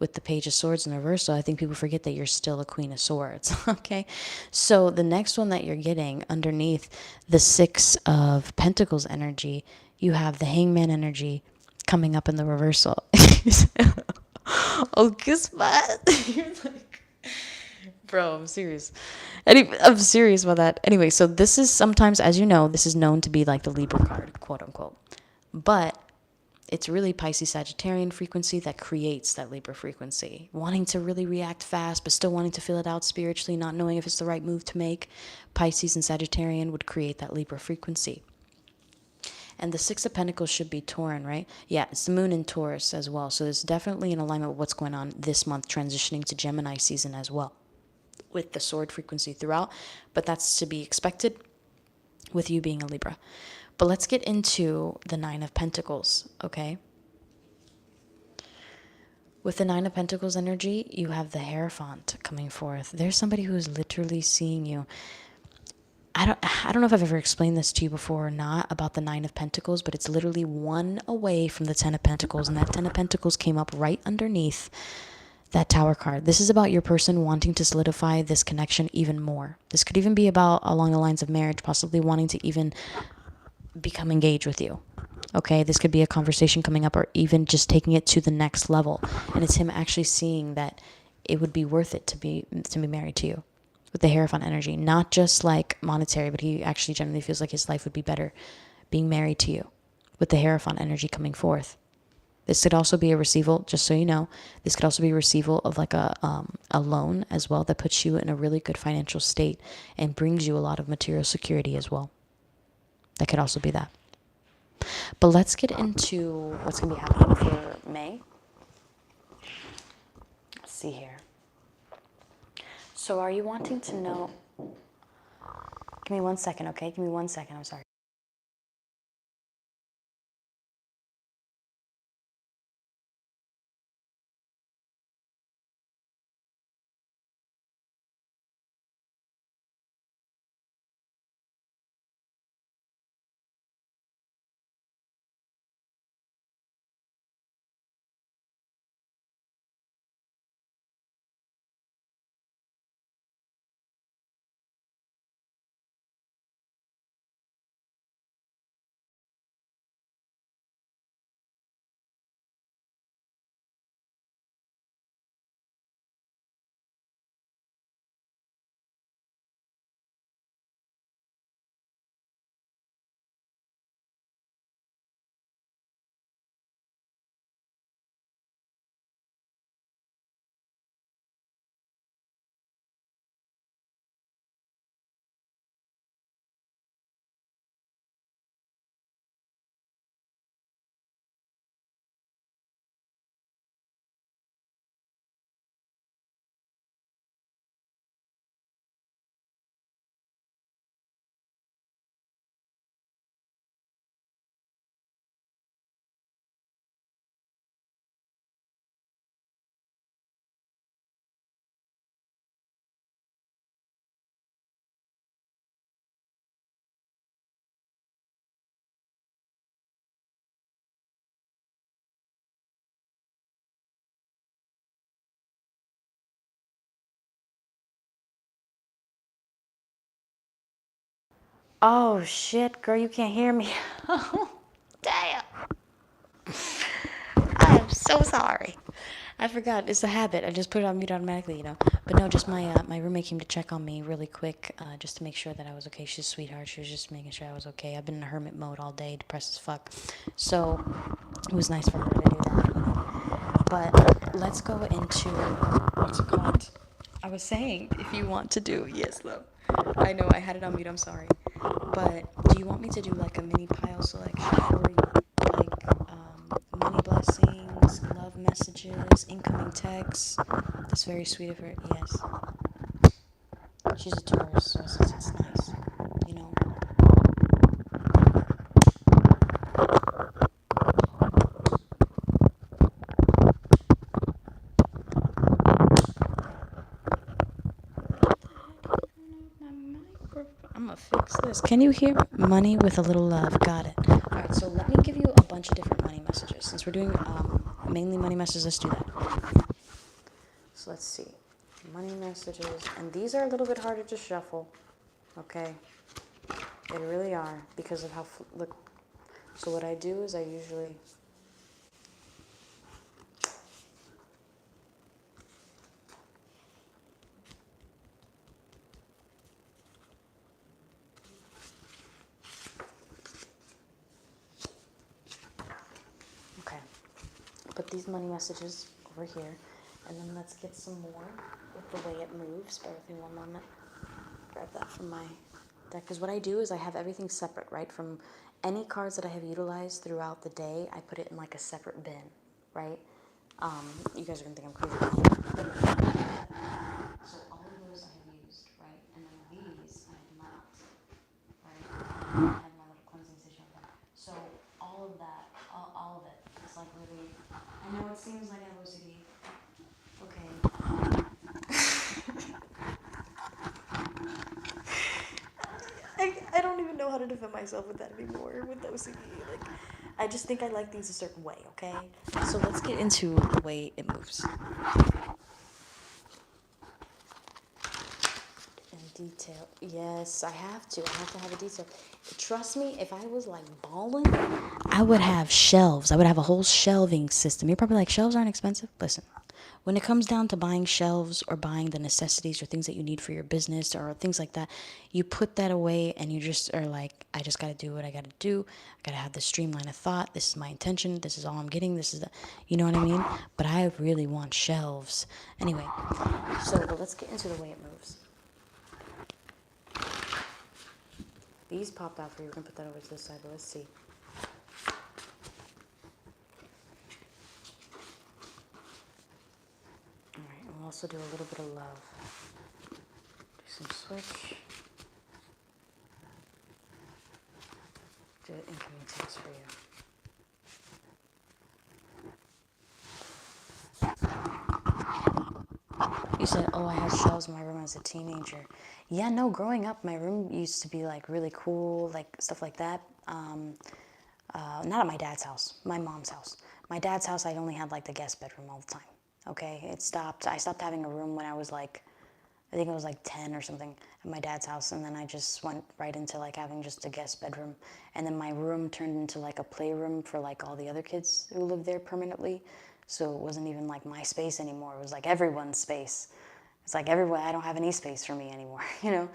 With the Page of Swords in reversal, I think people forget that you're still a Queen of Swords. Okay. So the next one that you're getting underneath the Six of Pentacles energy, you have the Hangman energy coming up in the reversal. Oh, kiss my. You're like, bro, I'm serious. I'm serious about that. Anyway, so this is sometimes, as you know, this is known to be like the Libra card, quote unquote. But it's really Pisces Sagittarian frequency that creates that Libra frequency. Wanting to really react fast, but still wanting to feel it out spiritually, not knowing if it's the right move to make. Pisces and Sagittarian would create that Libra frequency. And the Six of Pentacles should be Tauran, right? Yeah, it's the moon in Taurus as well. So there's definitely an alignment with what's going on this month, transitioning to Gemini season as well, with the sword frequency throughout. But that's to be expected with you being a Libra. But let's get into the Nine of Pentacles, okay? With the Nine of Pentacles energy, you have the Hierophant coming forth. There's somebody who is literally seeing you. I don't know if I've ever explained this to you before or not about the Nine of Pentacles, but it's literally one away from the Ten of Pentacles, and that Ten of Pentacles came up right underneath that Tower card. This is about your person wanting to solidify this connection even more. This could even be about along the lines of marriage, possibly wanting to even become engaged with you. Okay, this could be a conversation coming up, or even just taking it to the next level. And it's him actually seeing that it would be worth it to be married to you with the Hierophant energy. Not just like monetary, but he actually generally feels like his life would be better being married to you with the Hierophant energy coming forth. This could also be a receival, just so you know. This could also be a receival of like a loan as well that puts you in a really good financial state and brings you a lot of material security as well. That could also be that. But let's get into what's going to be happening for May. Let's see here. So are you wanting to know... Give me 1 second, okay? Give me 1 second. I'm sorry. Oh, shit, girl, you can't hear me. Oh, damn. I am so sorry. I forgot. It's a habit. I just put it on mute automatically, you know. But no, just my roommate came to check on me really quick, just to make sure that I was okay. She's a sweetheart. She was just making sure I was okay. I've been in a hermit mode all day, depressed as fuck. So it was nice for her to do that, you know. But let's go into what's it called? I was saying, if you want to do, yes, love. I know I had it on mute. I'm sorry. But do you want me to do like a mini pile selection for you? Like money blessings, love messages, incoming texts. That's very sweet of her. Yes. She's a Taurus, so it's nice. You know. I'm gonna fix this. Can you hear money with a little love? Got it. Alright, so let me give you a bunch of different money messages. Since we're doing mainly money messages, let's do that. So let's see. Money messages. And these are a little bit harder to shuffle. Okay. They really are. Because of how... Look. So what I do is I usually... Okay. Put these money messages over here. And then let's get some more with the way it moves. Bear with me one moment. Grab that from my deck. Because what I do is I have everything separate, right? From any cards that I have utilized throughout the day, I put it in like a separate bin, right? You guys are going to think I'm crazy. So all of those I have used, right? And then these I have not, right? I have my little cleansing station with that. So all of that, all of it, it's like really, I know it seems like I have OCD. Okay. I don't even know how to defend myself with that anymore, with OCD. Like, I just think I like things a certain way, okay? So let's get into the way it moves. In detail. Yes, I have to. I have to have a detail. Trust me, if I was like balling, I would have shelves. I would have a whole shelving system. You're probably like, shelves aren't expensive? Listen. When it comes down to buying shelves or buying the necessities or things that you need for your business or things like that, you put that away and you just are like, I just got to do what I got to do. I got to have this streamline of thought. This is my intention. This is all I'm getting. This is the, you know what I mean? But I really want shelves. Anyway, so but let's get into the way it moves. These popped out for you. We're going to put that over to this side, but let's see. Alright, and we'll also do a little bit of love. Do some switch. Do an incoming text for you. You said, oh, I had shelves in my room as a teenager. Yeah, no, growing up, my room used to be like really cool, like stuff like that. Not at my dad's house, my mom's house. My dad's house, I only had like the guest bedroom all the time. Okay, I stopped having a room when I was like, I think I was like 10 or something at my dad's house. And then I just went right into like having just a guest bedroom. And then my room turned into like a playroom for like all the other kids who lived there permanently. So it wasn't even like my space anymore. It was like everyone's space. It's like everyone, I don't have any space for me anymore, you know?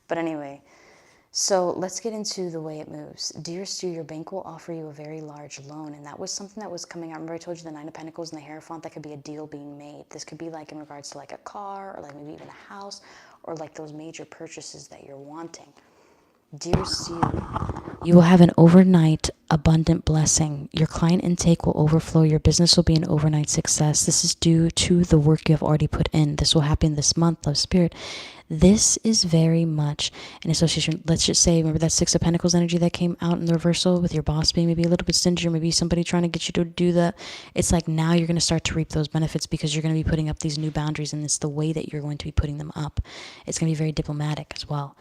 But anyway, so let's get into the way it moves. Dear Stu, your bank will offer you a very large loan. And that was something that was coming out. Remember I told you the Nine of Pentacles and the Hierophant? That could be a deal being made. This could be like in regards to like a car or like maybe even a house or like those major purchases that you're wanting. Dear Stu, you will have an overnight abundant blessing. Your client intake will overflow. Your business will be an overnight success. This is due to the work you have already put in. This will happen this month, love spirit. This is very much an association. Let's just say, remember that Six of Pentacles energy that came out in the reversal with your boss being maybe a little bit stingy or maybe somebody trying to get you to do that. It's like now you're going to start to reap those benefits because you're going to be putting up these new boundaries, and it's the way that you're going to be putting them up. It's going to be very diplomatic as well.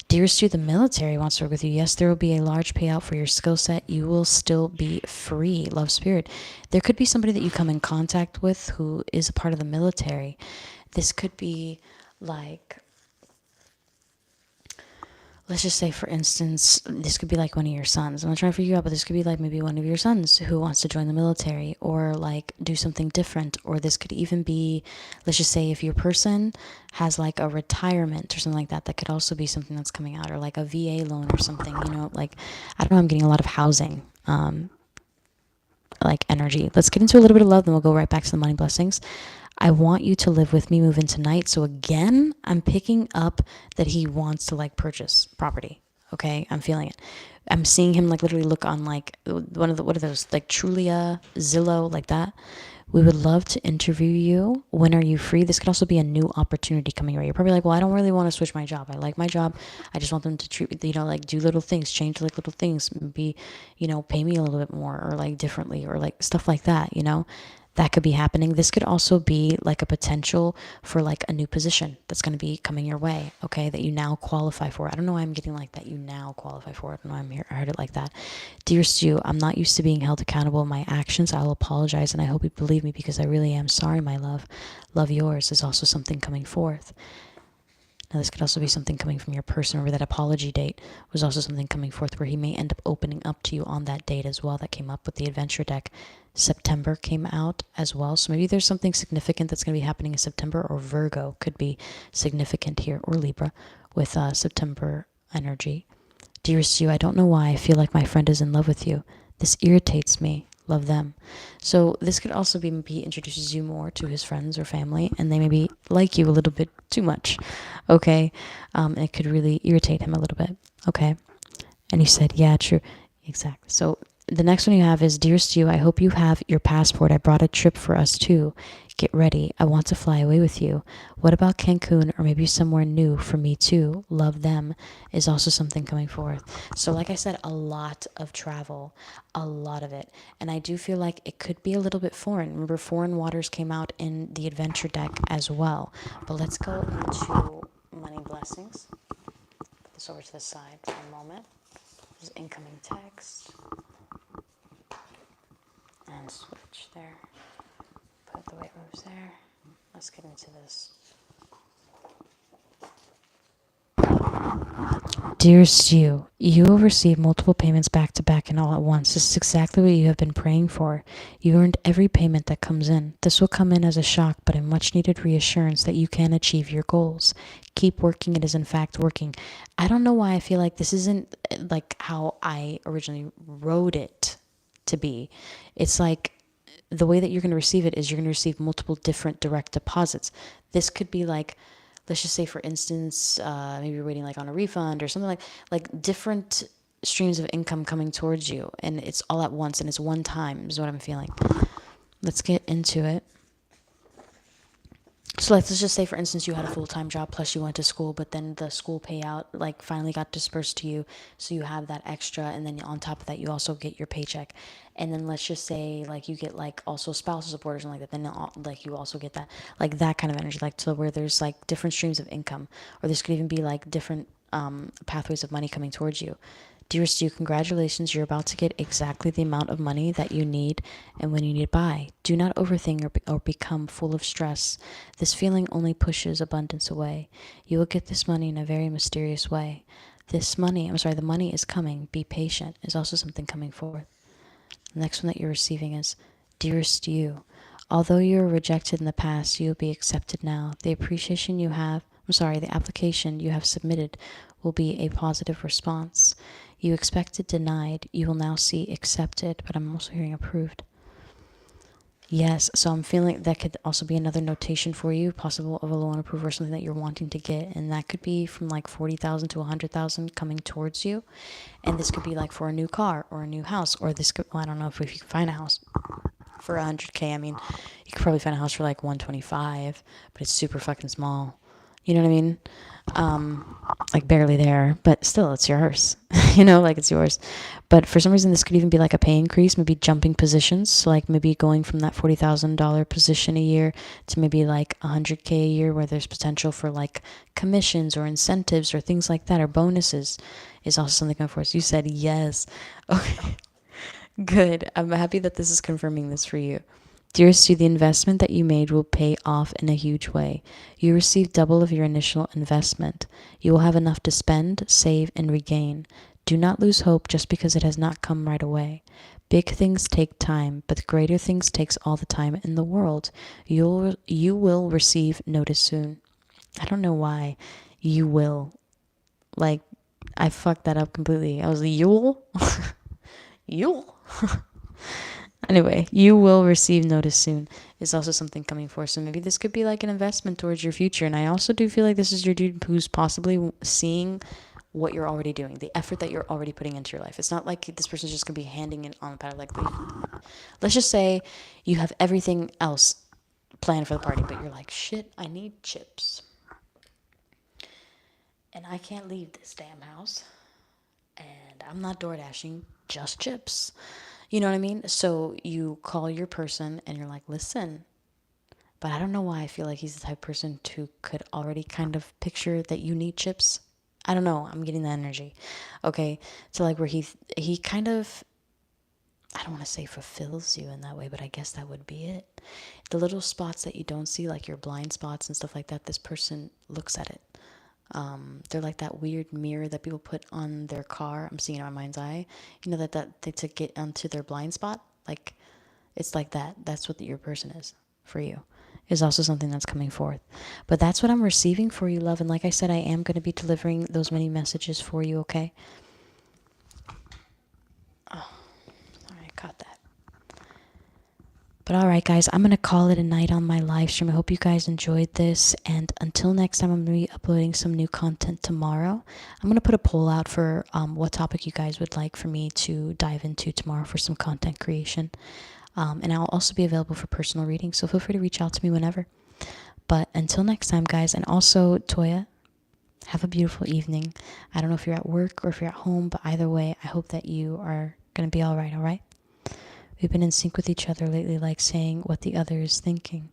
Dear Stu, the military wants to work with you. Yes, there will be a large payout for your skill set. You will still be free, love spirit. There could be somebody that you come in contact with who is a part of the military. This could be like let's just say, for instance, this could be like one of your sons. I'm not trying to freak you out, but this could be like maybe one of your sons who wants to join the military or like do something different. Or this could even be, let's just say, if your person has like a retirement or something like that, that could also be something that's coming out, or like a VA loan or something, you know, like, I don't know, I'm getting a lot of housing, like energy. Let's get into a little bit of love, then we'll go right back to the money blessings. I want you to live with me, move in tonight. So again, I'm picking up that he wants to like purchase property. Okay, I'm feeling it. I'm seeing him like literally look on like one of the, what are those, like Trulia, Zillow, like that. We would love to interview you. When are you free? This could also be a new opportunity coming your way. You're probably like, well, I don't really want to switch my job. I like my job. I just want them to treat, you know, like do little things, change like little things, maybe, you know, pay me a little bit more or like differently or like stuff like that, you know? That could be happening. This could also be like a potential for like a new position that's going to be coming your way, okay, that you now qualify for. I don't know why I'm getting like that. You now qualify for it. I don't know, I heard it like that. Dear Stu, I'm not used to being held accountable in my actions. I'll apologize, and I hope you believe me because I really am sorry, my love. Love yours is also something coming forth. Now, this could also be something coming from your person. Remember that apology date was also something coming forth where he may end up opening up to you on that date as well. That came up with the adventure deck. September came out as well. So maybe there's something significant that's going to be happening in September, or Virgo could be significant here, or Libra with September energy. Dearest you, I don't know why I feel like my friend is in love with you. This irritates me. Love them. So this could also be maybe he introduces you more to his friends or family, and they maybe like you a little bit too much. Okay. It could really irritate him a little bit. Okay. And you said, yeah, true. Exactly. So the next one you have is, dearest you, I hope you have your passport. I brought a trip for us too. Get ready. I want to fly away with you. What about Cancun or maybe somewhere new for me too? Love them is also something coming forth. So like I said, a lot of travel, a lot of it. And I do feel like it could be a little bit foreign. Remember, foreign waters came out in the adventure deck as well. But let's go into money blessings. Put this over to the side for a moment. There's incoming text. And switch there. Put the white moves there. Let's get into this. Dearest you, you will receive multiple payments back to back and all at once. This is exactly what you have been praying for. You earned every payment that comes in. This will come in as a shock, but a much needed reassurance that you can achieve your goals. Keep working. It is in fact working. I don't know why I feel like this isn't like how I originally wrote it to be. It's like the way that you're going to receive it is you're going to receive multiple different direct deposits. This could be like, let's just say, for instance, maybe you're waiting like on a refund or something, like different streams of income coming towards you, and it's all at once and it's one time is what I'm feeling. Let's get into it. So let's just say, for instance, you had a full-time job plus you went to school, but then the school payout like finally got dispersed to you, so you have that extra, and then on top of that you also get your paycheck. And then let's just say like you get like also spousal support or something like that, then like you also get that, like that kind of energy, like to where there's like different streams of income, or this could even be like different pathways of money coming towards you. Dearest you, congratulations, you're about to get exactly the amount of money that you need and when you need to buy. Do not overthink or become full of stress. This feeling only pushes abundance away. You will get this money in a very mysterious way. The money is coming. Be patient is also something coming forth. The next one that you're receiving is, dearest you, although you were rejected in the past, you will be accepted now. The application you have submitted will be a positive response. You expected denied, you will now see accepted, but I'm also hearing approved. Yes, so I'm feeling that could also be another notation for you, possible of a loan approval or something that you're wanting to get, and that could be from like 40,000 to 100,000 coming towards you, and this could be like for a new car or a new house, or this could, well, I don't know if you can find a house for 100K. I mean, you could probably find a house for like 125, but it's super fucking small. You know what I mean? Like barely there, but still it's yours. Like it's yours. But for some reason, this could even be like a pay increase, maybe jumping positions. So like maybe going from that $40,000 position a year to maybe like 100K a year, where there's potential for like commissions or incentives or things like that, or bonuses is also something going for us. You said yes. Okay. Good. I'm happy that this is confirming this for you. Dearest you, the investment that you made will pay off in a huge way. You receive double of your initial investment. You will have enough to spend, save, and regain. Do not lose hope just because it has not come right away. Big things take time, but greater things takes all the time in the world. You will receive notice soon. I don't know why you will. Like, I fucked that up completely. I was like, you'll? You'll? Anyway, you will receive notice soon is also something coming for. So maybe this could be like an investment towards your future. And I also do feel like this is your dude who's possibly seeing what you're already doing, the effort that you're already putting into your life. It's not like this person's just going to be handing it on the platter. Like, let's just say you have everything else planned for the party, but you're like, shit, I need chips. And I can't leave this damn house. And I'm not door dashing, just chips. You know what I mean? So you call your person and you're like, listen, but I don't know why I feel like he's the type of person who could already kind of picture that you need chips. I don't know. I'm getting that energy. Okay. So like where he kind of, I don't want to say fulfills you in that way, but I guess that would be it. The little spots that you don't see, like your blind spots and stuff like that, this person looks at it. They're like that weird mirror that people put on their car. I'm seeing it on my mind's eye. You know that they to get onto their blind spot. Like it's like that. That's what your person is for you. Is also something that's coming forth. But that's what I'm receiving for you, love. And like I said, I am going to be delivering those many messages for you. Okay. Oh, sorry, I caught that. But all right, guys, I'm going to call it a night on my live stream. I hope you guys enjoyed this. And until next time, I'm going to be uploading some new content tomorrow. I'm going to put a poll out for what topic you guys would like for me to dive into tomorrow for some content creation. And I'll also be available for personal readings. So feel free to reach out to me whenever. But until next time, guys. And also, Toya, have a beautiful evening. I don't know if you're at work or if you're at home, but either way, I hope that you are going to be all right, all right? We've been in sync with each other lately, like saying what the other is thinking.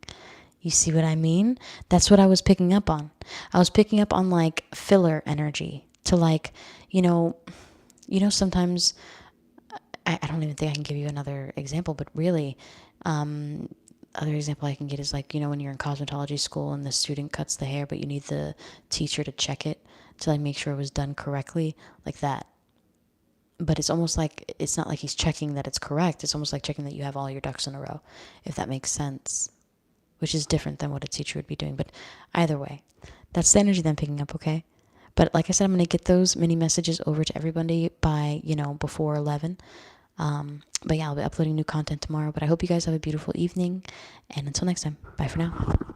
You see what I mean? That's what I was picking up on. I was picking up on like filler energy to like, sometimes I don't even think I can give you another example, but really, other example I can get is like, when you're in cosmetology school and the student cuts the hair, but you need the teacher to check it to like make sure it was done correctly, like that. But it's almost like, it's not like he's checking that it's correct. It's almost like checking that you have all your ducks in a row, if that makes sense, which is different than what a teacher would be doing. But either way, that's the energy that I'm picking up, okay? But like I said, I'm going to get those mini messages over to everybody by, before 11. But yeah, I'll be uploading new content tomorrow. But I hope you guys have a beautiful evening. And until next time, bye for now.